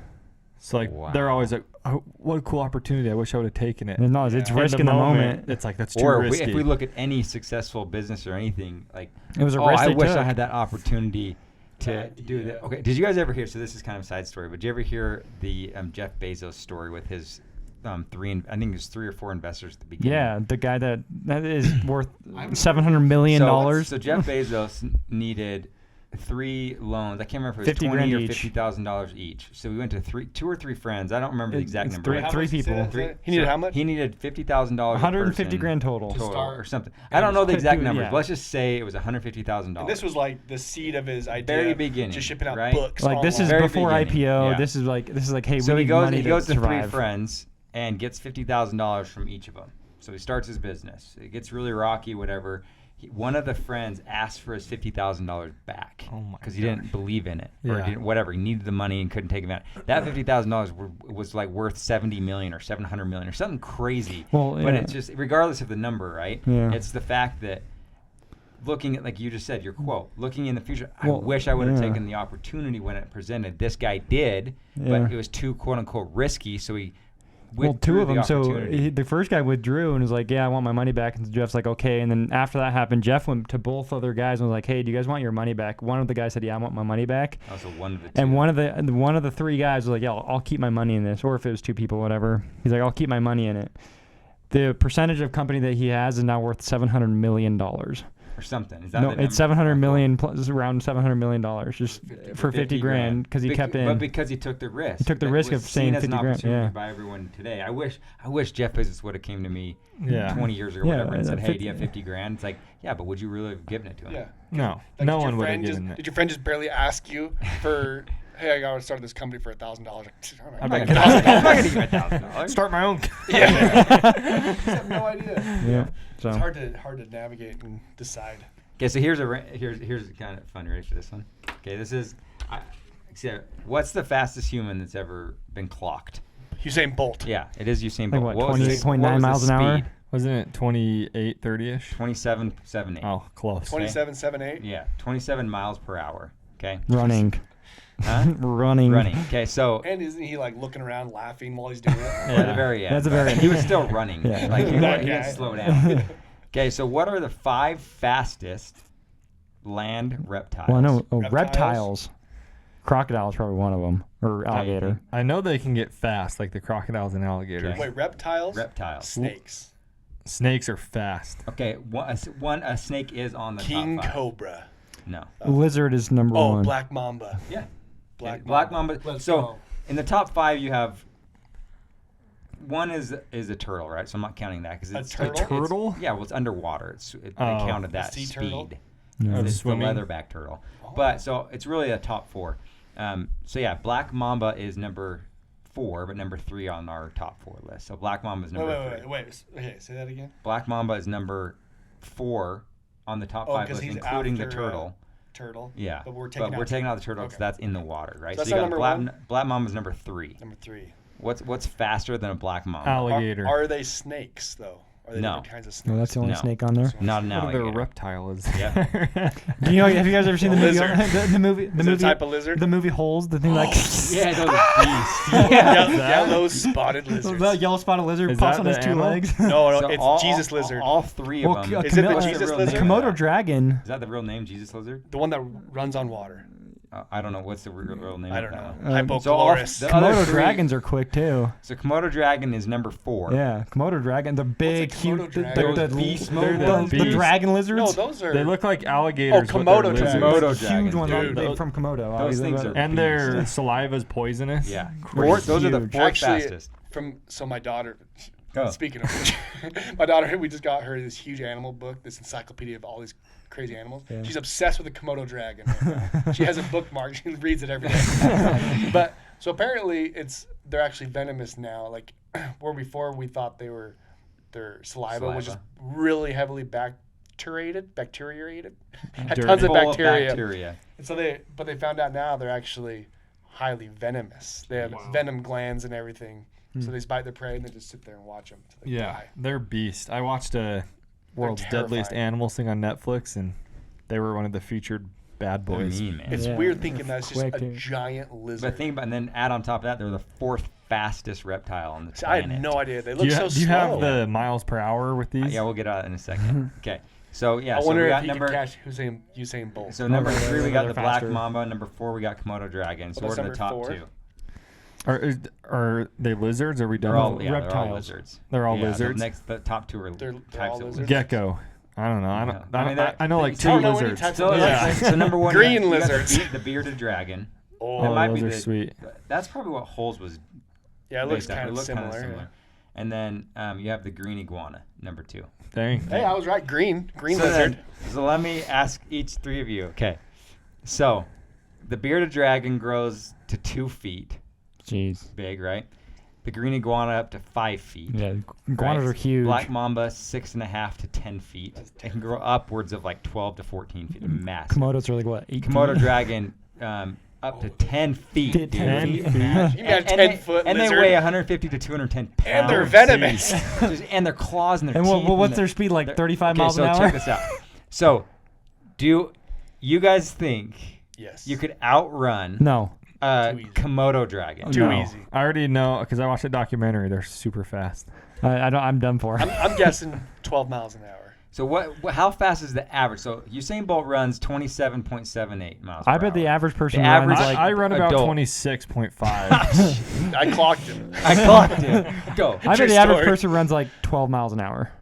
So like Wow. they're always like, oh, what a cool opportunity. I wish I would have taken it. And no, it's Yeah. risk in the moment. It's like that's too Or risky. if we look at any successful business or anything, like, It was a oh, risk I they wish I took. had that opportunity to Idea. do that. Okay, did you guys ever hear? So this is kind of a side story, but did you ever hear the Jeff Bezos story with his I think it was 3 or 4 investors at the beginning? Yeah, the guy that is worth $700 million. So Jeff Bezos needed 3 loans. I can't remember if it was 50 $20,000 grand or each. $50,000 each. So we went to 2 or 3 friends. I don't remember the exact It's number. three- How three much did people. that say? He needed how much? He needed $50,000. 150 grand total. To total start. or something. I don't know the Could exact do- numbers. yeah. But let's just say it was $150,000. And this was like the seed of his idea. Very beginning, Just shipping out right? books. Like this is online. Very before beginning, IPO. yeah. This is like hey, So we he need goes. money He goes to 3 survive. friends and gets $50,000 from each of them. So he starts his business. It gets really rocky, whatever. One of the friends asked for his $50,000 back Oh my because he didn't believe in it or Yeah. didn't, whatever. He needed the money and couldn't take it out. That $50,000 was like worth $70 million or $700 million or something crazy. Well, But yeah. it's just regardless of the number, right? Yeah. It's the fact that looking at, like you just said, your quote, looking in the future. I Well, wish I would have yeah. taken the opportunity when it presented. This guy did, Yeah. but it was too quote unquote risky. So he Well, two withdrew of the them. So opportunity. the first guy withdrew and was like, "Yeah, I want my money back." And Jeff's like, "Okay." And then after that happened, Jeff went to both other guys and was like, "Hey, do you guys want your money back?" One of the guys said, "Yeah, I want my money back." Also one of the two. And one of the 3 guys was like, "Yeah, I'll keep my money in this." Or if it was 2 people, whatever. He's like, "I'll keep my money in it." The percentage of company that he has is now worth $700 million. or something. Is that No, the it's number? $700 million plus around $700 million just for 50 grand because he kept in. But because he took the risk. He took the That risk was of saying seen as 50 an grand, opportunity yeah. by everyone today. I wish Jeff Bezos would have came to me Yeah. 20 years ago, Yeah, whatever, and said, "Hey, 50 do you have 50 grand?" It's like, yeah, but would you really have given it to him? Yeah. No, Like, no did your one would have friend given just, it. Did your friend just barely ask you for, hey, I got to start this company for $1,000? I'm like, like, I'm not gonna give you $1,000. Start my own. Yeah. I have no idea. Yeah. So It's hard to navigate and decide. Okay, so here's a kind of fun race for this one. Okay, this is, what's the fastest human that's ever been clocked? Usain Bolt. Yeah, it is Usain Like Bolt. what, was the- 28.9 what was the miles an hour? speed? Wasn't it 28, 30-ish? 27.78. Oh, close. 27.78. Yeah, 27 miles per hour. Okay. running. Huh? Running. Running. Okay, so And isn't he like looking around laughing while he's doing it? at the very end. That's the very end. He was still running. Yeah. Like he That didn't guy. slow down. Okay, so what are the 5 fastest land reptiles? Well, I know Reptiles? reptiles. Crocodile is probably one of them, or alligator. I know they can get fast, like the crocodiles and alligators. Okay. Wait, reptiles? Reptiles. Snakes. Snakes are fast. Okay, a snake is on the King top 5. Cobra. No. Lizard is number Oh, one. Black Mamba. Yeah. Black Black Mamba. Mamba. Let's So go. in the top 5 you have one is a turtle, right? So I'm not counting that because A it's turtle? it's- Turtle? yeah, well it's underwater. They Oh. counted that sea speed. turtle? Yeah. It's the Swimming? leatherback turtle. But so it's really a top 4. So yeah, Black Mamba is number 4, but number 3 on our top 4 list. So Black Mamba is number 3. Wait. Okay, say that again. Black Mamba is number 4 on the top Oh, 5 'cause list, he's including the after, turtle. Turtle. Yeah, But we're taking out the turtle because Okay. that's in the water, right? So that's you not got number Black, 1? Black Mamba's number 3. Number 3. What's faster than a black mamba? Alligator. Are they snakes though? Are they No. different kinds of snakes? No, that's the only No. snake on there. Not an What other alligator. reptile is Yeah. there? Do you know? Have you guys ever seen the movie? Lizard. The movie. The Is it a movie. type of lizard? The movie Holes. The thing like. Yeah, those are beasts. Yellow spotted lizards. The yellow spotted lizard Is pops that on his the 2 animal? legs. No, So it's Jesus lizard. All three of Well, them. Is it the What's Jesus real lizard? name? Komodo dragon. Is that the real name, Jesus lizard? The one that runs on water. I don't know. What's the real name? I of don't that know. one? Um, So all Hypochlorus. the other Komodo three- dragons are quick too. So Komodo dragon is number 4. Yeah, Komodo dragon, the big, Komodo huge, dragon? the, Those beast they're mode the ones? the beast. dragon lizards. No, those are. They look like alligators. but Komodo they're lizards. dragons. Komodo huge dragons, ones dude. made from Komodo. Those obviously, things but- are- And their saliva is poisonous. Yeah. Crazy. Those are the Huge. 4th Actually, fastest. So my daughter. Go. Speaking of which, my daughter, we just got her this huge animal book, this encyclopedia of all these crazy animals. Yeah. She's obsessed with the Komodo dragon. Right now. She has a bookmark. She reads it every day. But so apparently, they're actually venomous now. Like where before we thought their saliva was just really heavily bacteriated, had Dirty. tons of Full of bacteria. And so they found out now they're actually highly venomous. They have venom glands and everything. So they bite their prey and they just sit there and watch them. Till they Yeah, die. they're beast. I watched a World's Deadliest terrifying. Animals thing on Netflix, and they were one of the featured bad They're boys. mean, man. It's Yeah, weird they're thinking that it's just quick, a too. giant But lizard. think about, and then add on top of that, they're the 4th fastest reptile on the See, I planet. had no idea. They Do look you, so do you slow. have the miles per hour with these? Yeah, we'll get out in a second. Okay. So yeah, I so wonder we if got he number. can catch Usain Bolt. So number They're- 3 we got they're the black faster. mamba. Number 4 we got Komodo dragon. So Well, we're that's in the top number 4. 2. Are they lizards? Or are we done? They're all with- they're all reptiles. lizards. They're all Yeah, lizards? The top 2 are They're types all of lizards? Gecko. I don't know. I don't. Yeah. I, I mean, don't- that- I know like I 2 don't know any lizards. types So, of Yeah. so number 1, Green you got lizards. the bearded dragon. Oh, Oh, might be those are the- sweet. That's probably what Holes was. yeah, it looks based on. kind It of looked kinda similar. yeah. And then you have the green iguana, number 2. Dang. Hey, I was right. Green So lizard. then- so let me ask each 3 of you. Okay. So, the bearded dragon grows to 2 feet Jeez. big, right? The green iguana up to 5 feet. Yeah, iguanas right? are huge. Black mamba 6.5 to 10 feet. It can grow upwards of like 12 to 14 feet. Massive. Komodos are like what? 8 Komodo feet? dragon up to 10 feet. Dude. 10 You feet. got a And 10-foot and lizard. they weigh 150 to 210 pounds. And they're venomous. And their claws and their And teeth. what's and their speed? Like their- 35 okay, miles so an hour? check this out. So, do you guys think Yes. you could outrun No. a Too easy. Komodo dragon? Too No. easy. I already know because I watched a documentary. They're super fast. I don't. I'm done for. I'm guessing 12 miles an hour. So how fast is the average? So Usain Bolt runs 27.78 miles per I bet the hour. average person The runs average- like. I run about adult. 26.5. I clocked him. I clocked it. Go. I True bet the average story. person runs like 12 miles an hour.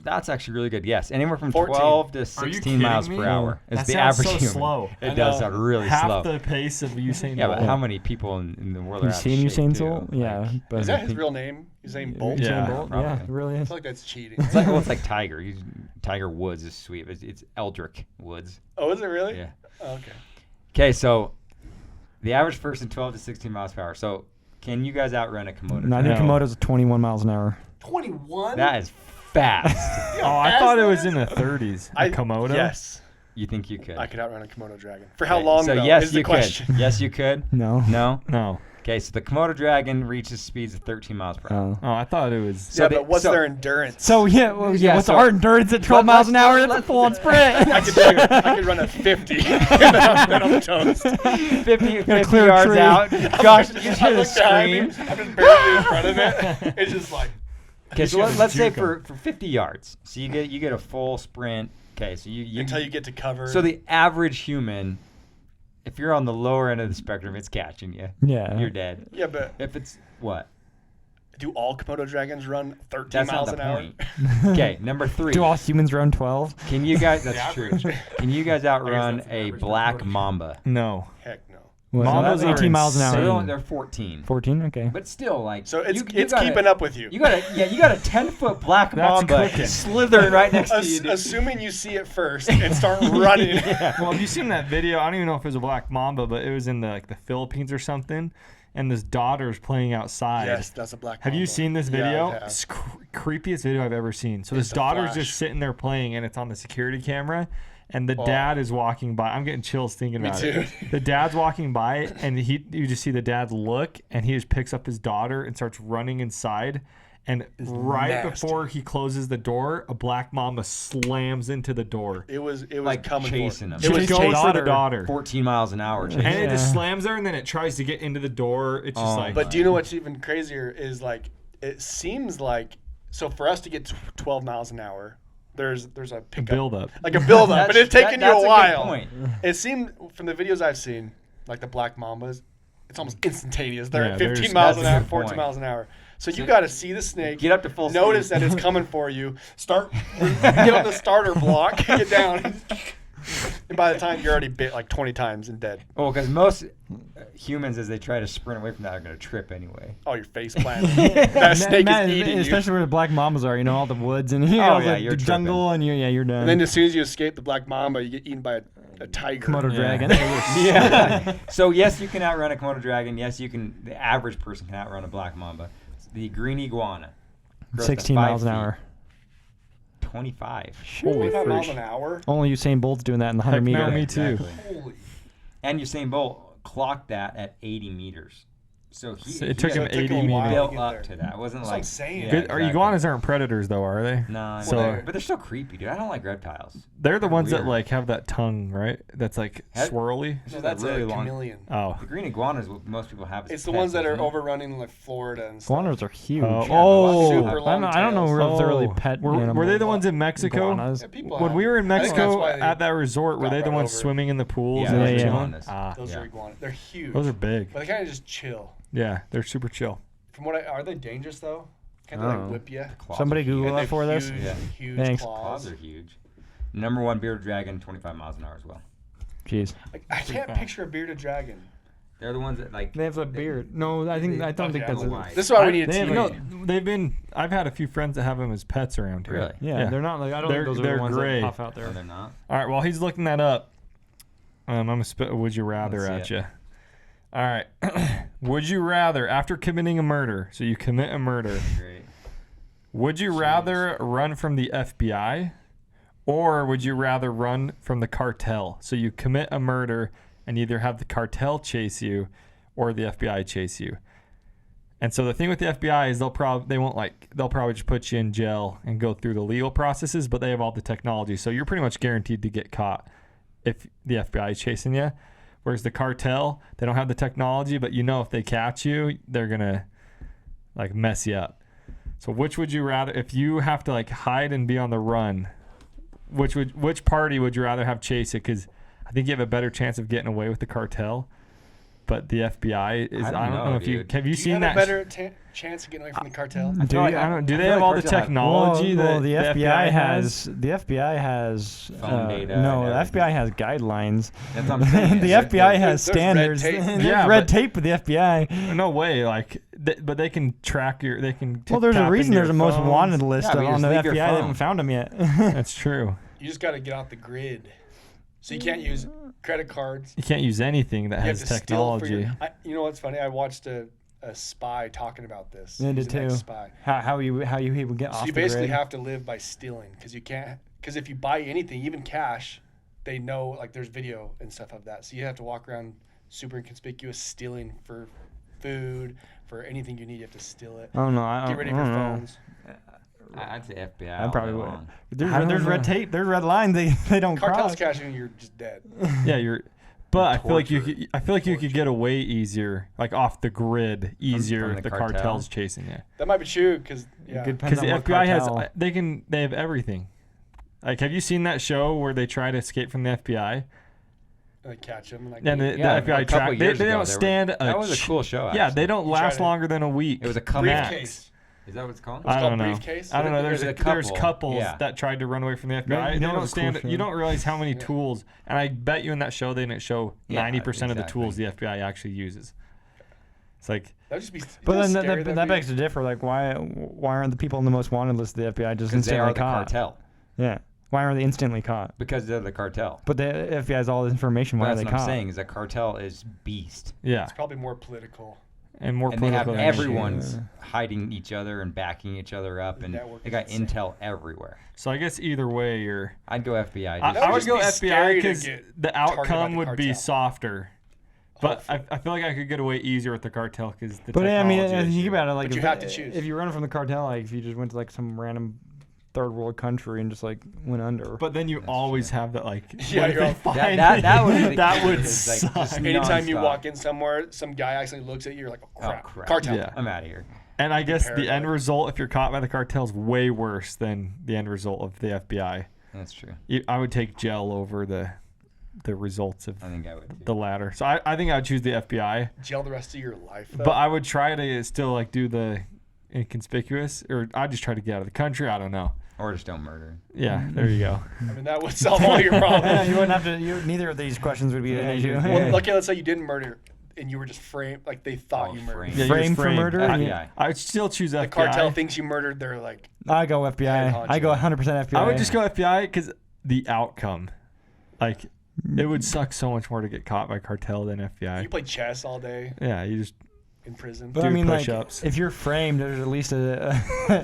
That's actually really good. Yes, anywhere from 14. 12 to Are you 16 kidding miles me? per hour is That the sounds average so human. slow. It I does know. sound really Half slow. the pace of Usain Yeah, Bolt. but how many people in the world are You out of seen shape, Usain too? Bolt? Yeah. Like, But Is that his real name? Usain Bolt? Yeah. Usain Bolt? Yeah, probably. it really I is. feel like that's cheating. It's like, well, it's like Tiger. Tiger Woods is sweet. It's Eldrick Woods. Oh, is it really? Yeah. Oh, okay. Okay, so the average person 12 to 16 miles per hour. So can you guys outrun a Komodo? No, I think No. Komodo's 21 miles an hour. 21? That is fast. Oh, I As thought it that was is? in the 30s. A Komodo? Yes. You think you could? I could outrun a Komodo dragon. For how Okay, long, So though, yes, is the you question. could. Yes, you could. No. No. No. Okay, so the Komodo dragon reaches speeds of 13 miles per hour. Oh. Oh, I thought it was. So Yeah, they- but what's so- their endurance? So yeah, well, Yeah, what's so- our endurance at 12 miles an hour? That's a full-on sprint. I could run a 50. then I'm toast. 50 clear a yards tree. out. Josh, you just I hear the look behind me. scream. I'm just barely in front of it. It's just like, Okay, so He's let's say gonna for 50 yards. So you get a full sprint. Okay, so you until you get to cover. So the average human, if you're on the lower end of the spectrum, it's catching you. Yeah. You're dead. yeah, but If it's what? do all Komodo dragons run 13 That's miles not the an hour? point. Okay, number 3. Do all humans run 12? Can you guys? That's The true. average. Can you guys outrun that's an a average black for mamba? No. Heck no. What, so Mambas that's are 18 miles an insane. hour. So they're 14. 14? Okay. But still, like, So it's you gotta- keeping up with you. You got a 10-foot black That's mamba cooking. slithering right next to you. dude. Assuming you see it first and start running. Well, have you seen that video? I don't even know if it was a black mamba, but it was in the Philippines or something. And this daughter's playing outside. Yes, that's a black Have you mamba. seen this Yeah, I video? have. It's creepiest video I've ever seen. So this It's a daughter's flash. just sitting there playing, and it's on the security camera. and the dad is walking by. I'm getting chills thinking Me about too. it. The dad's walking by, and you just see the dad look, and he just picks up his daughter and starts running inside. And right nasty. before he closes the door, a black mama slams into the door. It was Like coming chasing for him. it. It was It goes chasing. for the daughter. 14 miles an hour. And it just slams her, and then it tries to get into the door. It's just Oh, like, But do you know what's even crazier is like it seems like so for us to get 12 miles an hour, there's a pickup, build up. like a build up, but it's taking you that's a good while. point. It seemed from the videos I've seen, like the black mambas, it's almost instantaneous. They're Yeah, at there's- 15 miles that's an a hour, good 14 point. miles an hour. So you got to see the snake, Get up to full notice speed. that it's coming for you, start, get on the starter block, get down, and by the time you're already bit like 20 times and dead. Well, because most humans, as they try to sprint away from that, are going to trip anyway. Oh, your face planted. That snake Matt, is eating you. especially where the black mamas are. All the woods and Oh, all yeah, the you're jungle, and you're done. And then as soon as you escape the black mamba, you get eaten by a tiger. Komodo dragon. Yeah. So yes, you can outrun a Komodo dragon. Yes, you can. The average person can outrun a black mamba. The green iguana. grows to 16 5 miles an feet. hour. 25. Holy 25 miles freak. an hour? Only Usain Bolt's doing that in the 100 Heck meter. no, me too. Holy. And Usain Bolt clocked that at 80 meters. So So it took him took him 80 a while. meters. built get up there. to that. It wasn't That's what like I'm saying. Yeah, Good, exactly. Iguanas aren't predators, though, are they? No, So- but they're still creepy, dude. I don't like reptiles. They're the ones that Weird. like have that tongue, right? That's like Have- swirly. No, that's really a long- chameleon. Oh. The green iguana is what most people have. As It's the pets, ones that are isn't it? overrunning like Florida and stuff. Iguanas are huge. Oh. Super long I don't know tails. if they're really pet Were they animals. the ones in Mexico? Iguanas. Yeah, people When have- we were in I think that's Mexico why they at that resort, were got they the run ones over. swimming in the pools? Yeah, and those are chilling? iguanas. Ah, Those Yeah. are iguanas. They're huge. those are big. But they kind of just chill. Yeah, they're super chill. From what are they dangerous though? Can't they I like don't know. whip you? Claws Somebody are huge. Google And that they've for this. huge, Yeah. huge Thanks. Claws claws. are huge. Number one bearded dragon, 25 miles an hour as well. Jeez. Like, I can't picture a bearded dragon. They're the ones that like. They have a beard. No, I don't think Okay, that's I'm a lying. This is why we need a They have TV. No, they've been. I've had a few friends that have them as pets around here. Really? Yeah, they're not like I don't They're- think those are they're the ones gray. that puff out No, there. they're not. All right. While he's looking that up, I'm gonna spit a would you rather Let's at see you. All right. Would you rather, after committing a murder, so you commit a murder, Great. would you rather run from the FBI, or would you rather run from the cartel? So you commit a murder and either have the cartel chase you, or the FBI chase you. And so the thing with the FBI is they'll probably just put you in jail and go through the legal processes, but they have all the technology, so you're pretty much guaranteed to get caught if the FBI is chasing you. Whereas the cartel, they don't have the technology, but if they catch you, they're gonna like mess you up. So which would you rather, if you have to like hide and be on the run, which party would you rather have chase you? Because I think you have a better chance of getting away with the cartel. But the FBI is. I don't don't know know, if you dude. have you Do you seen have that. a better chance of getting away from the cartel? Do feel like- you- I don't, do I they feel have like all the cartel- technology well, that the FBI has? The FBI has Phone data no, and the everything. FBI has guidelines. That's what I'm saying. The There's- FBI has there's red standards. tape. There's Yeah, red but- tape with the FBI. No way, like, but they can track your. They can. Well, there's a tap reason into there's a your most phones. wanted list Yeah, but you on just the leave your FBI. They phone. haven't found them yet. That's true. You just got to get off the grid. So you can't use credit cards. You can't use anything that You has have to steal for technology. your. You know what's funny? I watched a spy talking about this. I did He's an too. ex-spy. how you would get So off you the basically grid. have to live by stealing because you can't. Because if you buy anything, even cash, they know like there's video and stuff of that. So you have to walk around super inconspicuous, stealing for food, for anything you need. You have to steal it. Oh no, I Get don't, rid I of your don't know. phones. I'd say FBI. I all probably day would. long. I don't There's red know. tape. There's red lines. They don't Cartels cross. cashing, you're just dead. Yeah, you're. But I feel like you. Torture. Could, I feel like you could get away easier, like off the grid, easier. from if the the cartel? cartel's chasing you. That might be true because yeah. Good Because depends the on what FBI cartel. has. They have everything. Like, have you seen that show where they try to escape from the FBI? They catch them. Like, And the Yeah, FBI a couple track. They years ago, don't they were- stand. That was a cool show. Yeah, Actually. they don't You try last to- longer than a week. It was a comeback. briefcase. Is that what it's called? It's I called don't know. briefcase? I don't know. There's There's a couple. couples Yeah. that tried to run away from the FBI. Right, They that don't was a cool stand. show. You don't realize how many Yeah. tools. And I bet you in that show they didn't show Yeah, 90% of the exactly. tools the FBI actually uses. It's like, That would just be. But you know then how scary that that'd begs be? to differ. Like, why aren't the people on the most wanted list of the FBI just Because they instantly are the caught? cartel. Yeah. Why aren't they instantly caught? Because they're the cartel. But the FBI has all this information. Why That's are they what I'm caught? saying. Is that cartel is beast. yeah. It's probably more political. and more And they have political. everyone's hiding each other and backing each other up, and network they is got insane. intel everywhere. So I guess either way, you're. I'd go FBI. I, Just I would just go be FBI scary to because get the targeted by outcome the would be cartel. softer. But Hopefully. I feel like I could get away easier with the cartel because the But I technology. mean, think issue. about it. Like, But you if, have to choose. If you run from the cartel, like if you just went to like some random third world country and just like went under. But then you always have that like. Yeah, what if you're they all- find that would be me? the That key, would is, like, suck. just Anytime you nonstop. walk in somewhere, some guy actually looks at you, you're like, oh, Oh crap. crap! Cartel. Yeah. I'm out of here. And I guess the paranoid. end result, if you're caught by the cartel, is way worse than the end result of the FBI. That's true. I would take jail over the results of I think I would. Too. the latter. So I think I would choose the FBI, Jail the rest of your life, though. but I would try to still like do the inconspicuous, or I'd just try to get out of the country. I don't know. Or just don't murder. Yeah, there you go. I mean, that would solve all your problems. Yeah, you wouldn't have to. Neither of these questions would be an issue. Yeah. Well, okay, let's say you didn't murder and you were just framed, like they thought Oh, you murdered. framed. Yeah, you're Framed for framed. murder? FBI. I would still choose FBI. The cartel thinks you murdered. They're like, I go Head FBI. honcho. I go 100% FBI. I would just go FBI because the outcome, like, it would suck so much more to get caught by cartel than FBI. you play chess all day Yeah, you just in prison. But do I mean, like, push-ups. if you're framed, there's at least a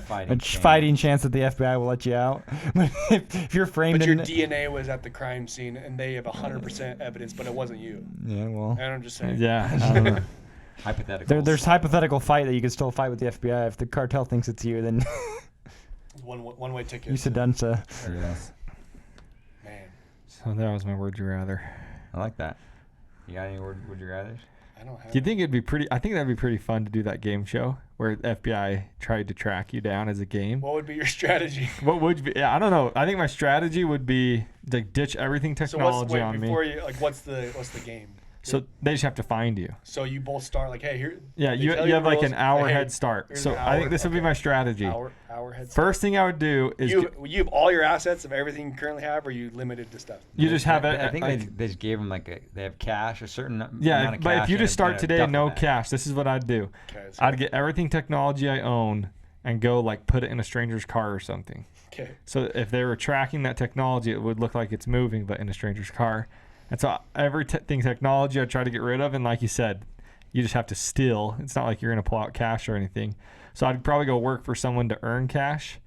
Fighting fighting chance that the FBI will let you out. But if you're framed, But your in, DNA was at the crime scene and they have 100% evidence, but it wasn't you. yeah, well, And I'm just saying. Yeah, I don't know. Hypothetical. there's hypothetical fight that you could still fight with the FBI. If the cartel thinks it's you, then One-way ticket. you sedanza. Yes. Man, So that was my would you rather. I like that. You got any would you rather? I don't have. Do you think it'd be pretty? I think that'd be pretty fun to do that game show where the FBI tried to track you down as a game. What would be your strategy? What would you be? Yeah, I don't know. I think my strategy would be to ditch everything So technology on me. before you like what's the game? So they just have to find you. So you both start like, hey, here. Yeah, they you tell have like rules, an hour hey, head start. here's So an I think hour, this would be okay. my strategy. Hour head start. First thing I would do is you have all your assets of everything you currently have, or you limited to stuff? you just have it. I think like, they just gave them they have cash, a certain yeah, amount of but cash if you and just start a today, duffel no bag. cash. This is what I'd do. Okay. So, I'd get everything technology I own and go like put it in a stranger's car or something. okay. So if they were tracking that technology, it would look like it's moving, but in a stranger's car. And so everything technology I try to get rid of. And like you said, you just have to steal. It's not like you're going to pull out cash or anything. So I'd probably go work for someone to earn cash,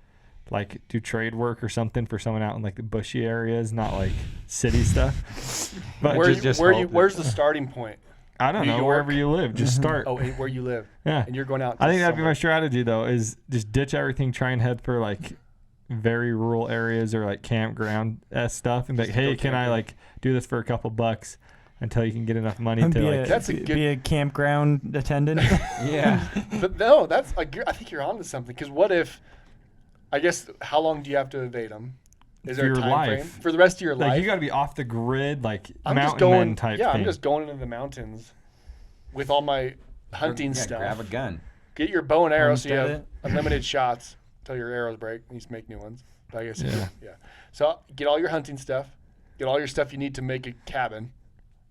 like do trade work or something for someone out in like the bushy areas, not like city stuff. But Where's the starting point? I don't New know, York? wherever you live, just start. Oh, where you live, Yeah. and you're going out. I to think that'd be somewhere. my strategy though, is just ditch everything, try and head for like very rural areas or like campground stuff, and be like, Just hey, go can I camping. like do this for a couple bucks until you can get enough money to like. That's a be a campground attendant. Yeah. But no, that's like I think you're onto something. Because what if? I guess how long do you have to evade them? Is For there a your time life. frame for the rest of your Like life? you got to be off the grid, like I'm mountain just going. men type Yeah, thing. I'm just going into the mountains with all my hunting Yeah, stuff. grab a gun. Get your bow and arrow so you Homestead have it. unlimited shots until your arrows break. You just make new ones. But I guess Yeah. yeah. So get all your hunting stuff. Get all your stuff you need to make a cabin,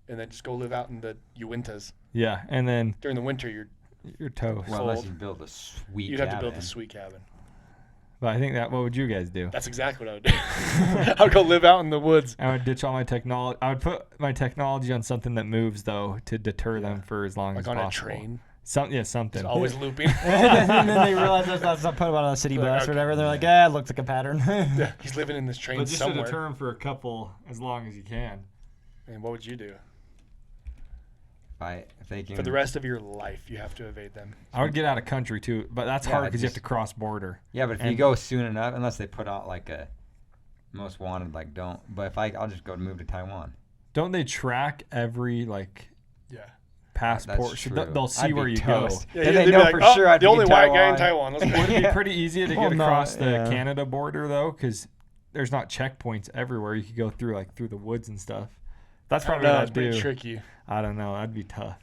and then just go live out in the Uintas. Yeah, and then During the winter, you're toast. Well, unless Sold. you build a sweet. you'd have to build cabin. a sweet cabin. But I think that. What would you guys do? That's exactly what I would do. I would go live out in the woods. I would ditch all my technology. I would put my technology on something that moves though to deter them for as long Like as on possible. a train. Something. Just always looping. and then they realize that's not put on a city Like, bus okay. or whatever. They're like, it looks like a pattern. Yeah, he's living in this train But just to somewhere. deter them for a couple, as long as you can. And what would you do? If they can. For the rest of your life, you have to evade them. I would get out of country too, but that's Yeah, hard because you have just- to cross border. Yeah, but if you and- go soon enough, unless they put out like a most wanted, like don't. But if I'll just go move to Taiwan. Don't they track every like Yeah. passport? That's So true. they'll see I'd where be you toast. go. Then they'd they be know like, for "Oh, sure I'd the be only in white guy in Taiwan." Taiwan. Let's go. Would it be pretty easy to Well, get no, across the yeah. Canada border though? Because there's not checkpoints everywhere. You could go through through the woods and stuff. That's I don't probably know, what it's I'd pretty do. tricky. I don't know. That'd be tough.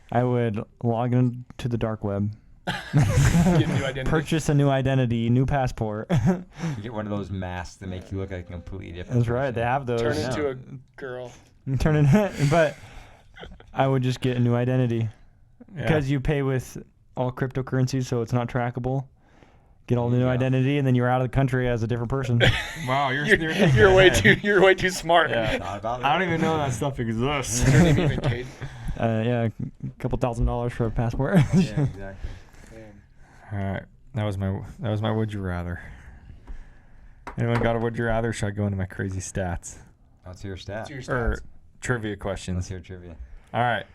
I would log into the dark web, Get a new identity. purchase a new identity, new passport. You get one of those masks that make you look like a completely different. That's right. They person. have those. Turn Yeah. into a girl. Turn it. But I would just get a new identity Yeah. because you pay with all cryptocurrencies, so it's not trackable. Get all the new Yeah. identity, and then you're out of the country as a different person. Wow, you're You're way too. You're way too smart. Yeah. Thought about I don't that. even know that stuff exists. Is her name even Kate? Yeah, couple $1,000 for a passport. Yeah, exactly. Man. All right, that was my would you rather. Anyone got a would you rather? Or should I go into my crazy stats Let's hear your stat. What's your or stats? trivia Let's questions? hear trivia. All right.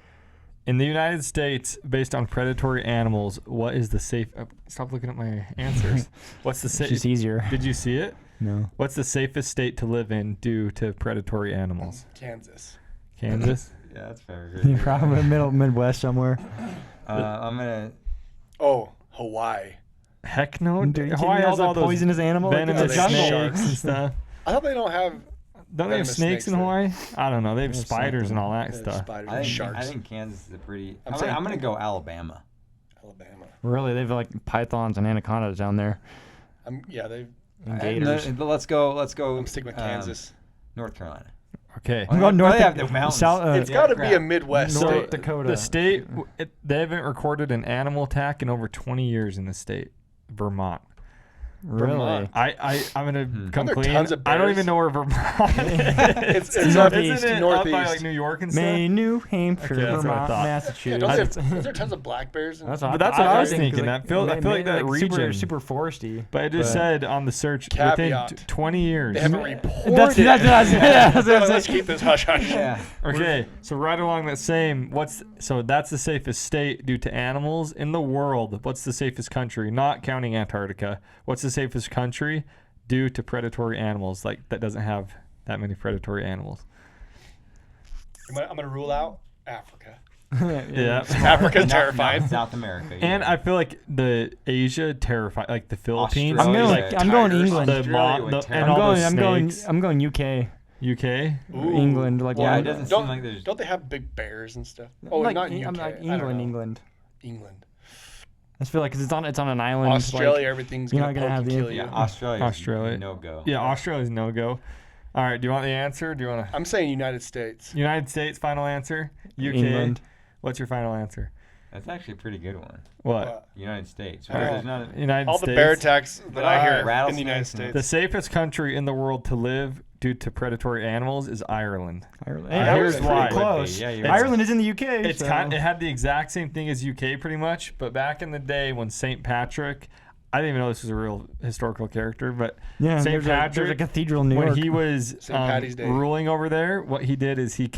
In the United States, based on predatory animals, what is the safe? Stop looking at my answers. What's the It's safe? just easier. Did you see it? No. What's the safest state to live in due to predatory animals? Kansas. Kansas. Yeah, that's fair. Probably Midwest somewhere. I'm gonna. Oh, Hawaii. Heck no. Dude, Hawaii has all those poisonous animals. venomous Yeah, they have snakes and sharks. stuff. I thought they don't have Don't they have Venomous snakes in snakes Hawaii? I don't know. They have They have spiders and all that they have stuff. spiders I and think, sharks. I think Kansas is a pretty. I'm I'm, saying- I'm gonna go Alabama. Alabama. Really, they've like pythons and anacondas down there. Yeah, they. And gators. Let's go. I'm sticking with Kansas. North Carolina. Okay. I'm going They North have Dak- the mountains. South, It's yeah, got to crap. be a Midwest North state. Dakota. The state, they haven't recorded an animal attack in over 20 years in the state, Vermont. Really? Vermont. I'm gonna come Aren't there clean. tons of I don't bears? even know where Vermont is. It's northeast. Isn't it Northeast. up by like New York and stuff? Maine, New Hampshire, Okay, that's what I Vermont, thought. Yeah, Massachusetts. don't they have, is there tons of black bears? That's But that's what I was thinking. I feel like that super, region. super foresty. But it just said on the search Caveat. within 20 years. They haven't reported. That's what I was- yeah, that's what I was Let's saying. keep this hush hush. Yeah. Okay, so right along that same, so that's the safest state due to animals in the world. What's the safest country? Not counting Antarctica. What's the safest country due to predatory animals? Like that doesn't have that many predatory animals. I'm gonna rule out Africa. Yeah. Africa's Not- terrifying. not South America. And either. I feel like the Asia terrified, like the Philippines. I'm Australia. going. I'm going Tigers. England. The Australia would and terrify. all those I'm going. snakes. I'm going UK. UK. Ooh. England, like Yeah, one- it doesn't Don't, seem like there's. don't they have big bears and stuff? Oh, like, not I'm UK. like I don't England. know. England. England. I just feel like 'cause it's on an island. Australia, Like, everything's you're gonna, not gonna poke have and the- kill you. Yeah, Australia. Australia. No go. Yeah, Australia's no go. All right, do you want the answer? Do you want to? I'm saying United States. United States, final answer. UK. England. What's your final answer? That's actually a pretty good one. What? United States. All right. There's not. United All States. the bear attacks that I hear in the Rattlesnakes United and- States. The safest country in the world to live due to predatory animals is Ireland. Ireland. that Hey, was here's pretty why. good. Close. Yeah, you're Ireland is in the UK. It's so. it had the exact same thing as UK pretty much, but back in the day when St. Patrick, I didn't even know this was a real historical character, but Yeah, St. there's Patrick, a cathedral in New when York. he was St. Patty's Day. ruling over there, what he did is he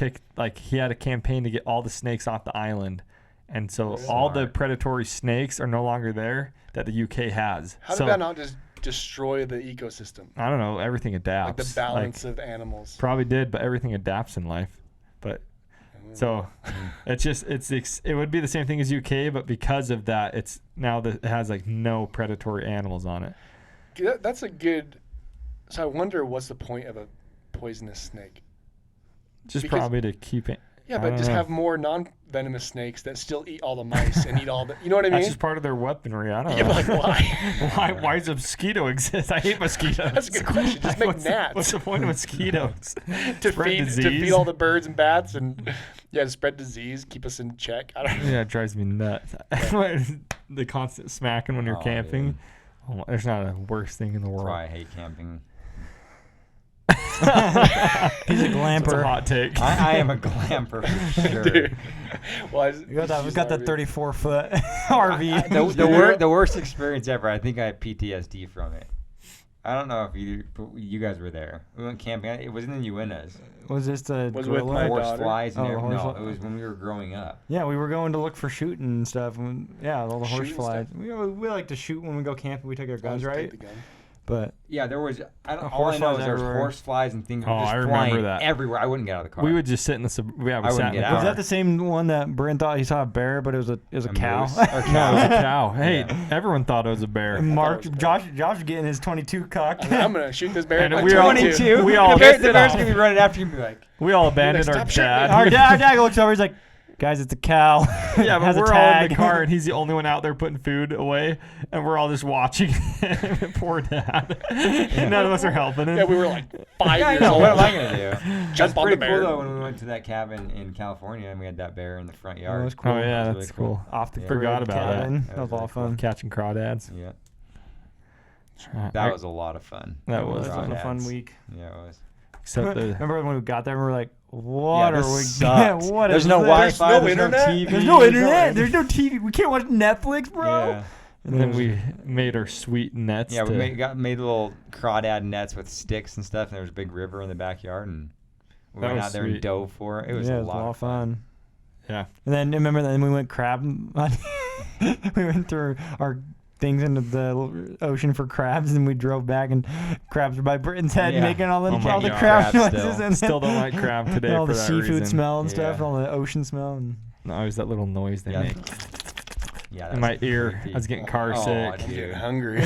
had a campaign to get all the snakes off the island. And so all the Smart. predatory snakes are no longer there that the UK has. How did so, that not just destroy the ecosystem? I don't know. Everything Like adapts. the balance of animals. Probably did, but everything adapts in life. But so it would be the same thing as UK, but because of that, it's now that it has like no predatory animals on it. That's a good. So I wonder what's the point of a poisonous snake? Just Because- probably to keep it. Yeah, I but don't just know. have more non-venomous snakes that still eat all the mice and eat all the. You know what I mean? That's just part of their weaponry. I don't Yeah, know. but like why? Why does a mosquito exist? I hate mosquitoes. That's a good question. Just make what's gnats. what's the point of mosquitoes? to Spread feed disease. all the birds and bats and to spread disease, keep us in check. I don't know. Yeah, it drives me nuts. The constant smacking when you're Oh, camping. dude. Oh, there's not a worse thing in the That's world. why I hate camping. He's a It's a glamper. hot take. I am a glamper for sure. Dude. Well, We got that 34-foot RV. The worst experience ever. I think I had PTSD from it. I don't know if you guys were there. We went camping. It was in the Uintas. Was this the Was with gorilla? my Horse daughter. flies and Oh, everything. horse No, fly- it was when we were growing up. Yeah, we were going to look for shooting and stuff. Yeah, all the horse Shooting flies. We like to shoot when we go camping. We take our guns, I'll just right? take the gun. But Yeah, there was. All I horse know flies is there was everywhere. horse flies and things Oh, just I remember flying that. everywhere. I wouldn't get out of the car. We would just sit in the we wouldn't sat in the get car. out. was that the same one that Brent thought he saw a bear, but it was a A cow? moose or No, it was a cow. Hey, Yeah. everyone thought it was a bear. Mark, it was Josh getting his 22 cocked. I'm gonna shoot this bear. And with we my all- 22. we all- The bear's Get gonna off. be running after you and be like, We all abandoned Like, our "Stop shooting dad. our dad looks over. He's like, "Guys, it's a cow." Yeah, but Has a we're all in tag. the car, and he's the only one out there putting food away, and we're all just watching him. Poor dad. None of us are helping him. Yeah, we were like 5 yeah, I years know. old. What am I gonna do? Jump That's on the pretty bear. cool though. When we went to that cabin in California and we had that bear in the front yard. that's cool. Oh yeah, That was that's really cool. Off the Yeah. Forgot grid about that. cabin. That That was was all really cool. fun. Catching crawdads. Yeah, that was a lot of fun. That It was was fun. a fun Crawdads. week. Yeah, it was. Except the Remember when we got there and we were like, what this are we sucks. what There's is no this? Wi-Fi. no There's internet? no TV. There's no internet. There's no TV. We can't watch Netflix, bro. Yeah. and then we made our sweet nets. Yeah, we to- made little crawdad nets with sticks and stuff, and there was a big river in the backyard, and we That went was out there and sweet. dove for it. It was yeah, a it was lot of fun. Yeah. And then remember that we went crab. We went through our things into the ocean for crabs, and we drove back, and crabs were by Britain's head Yeah. making all the Oh my all the God. crab Crab noises, still. and Still don't like crab today and all for the that seafood reason. smell and stuff, Yeah. and all the ocean smell. And No, always that little noise they Yeah. make Yeah, in that's my ear. creepy. I was getting car Oh, sick. I'm getting hungry.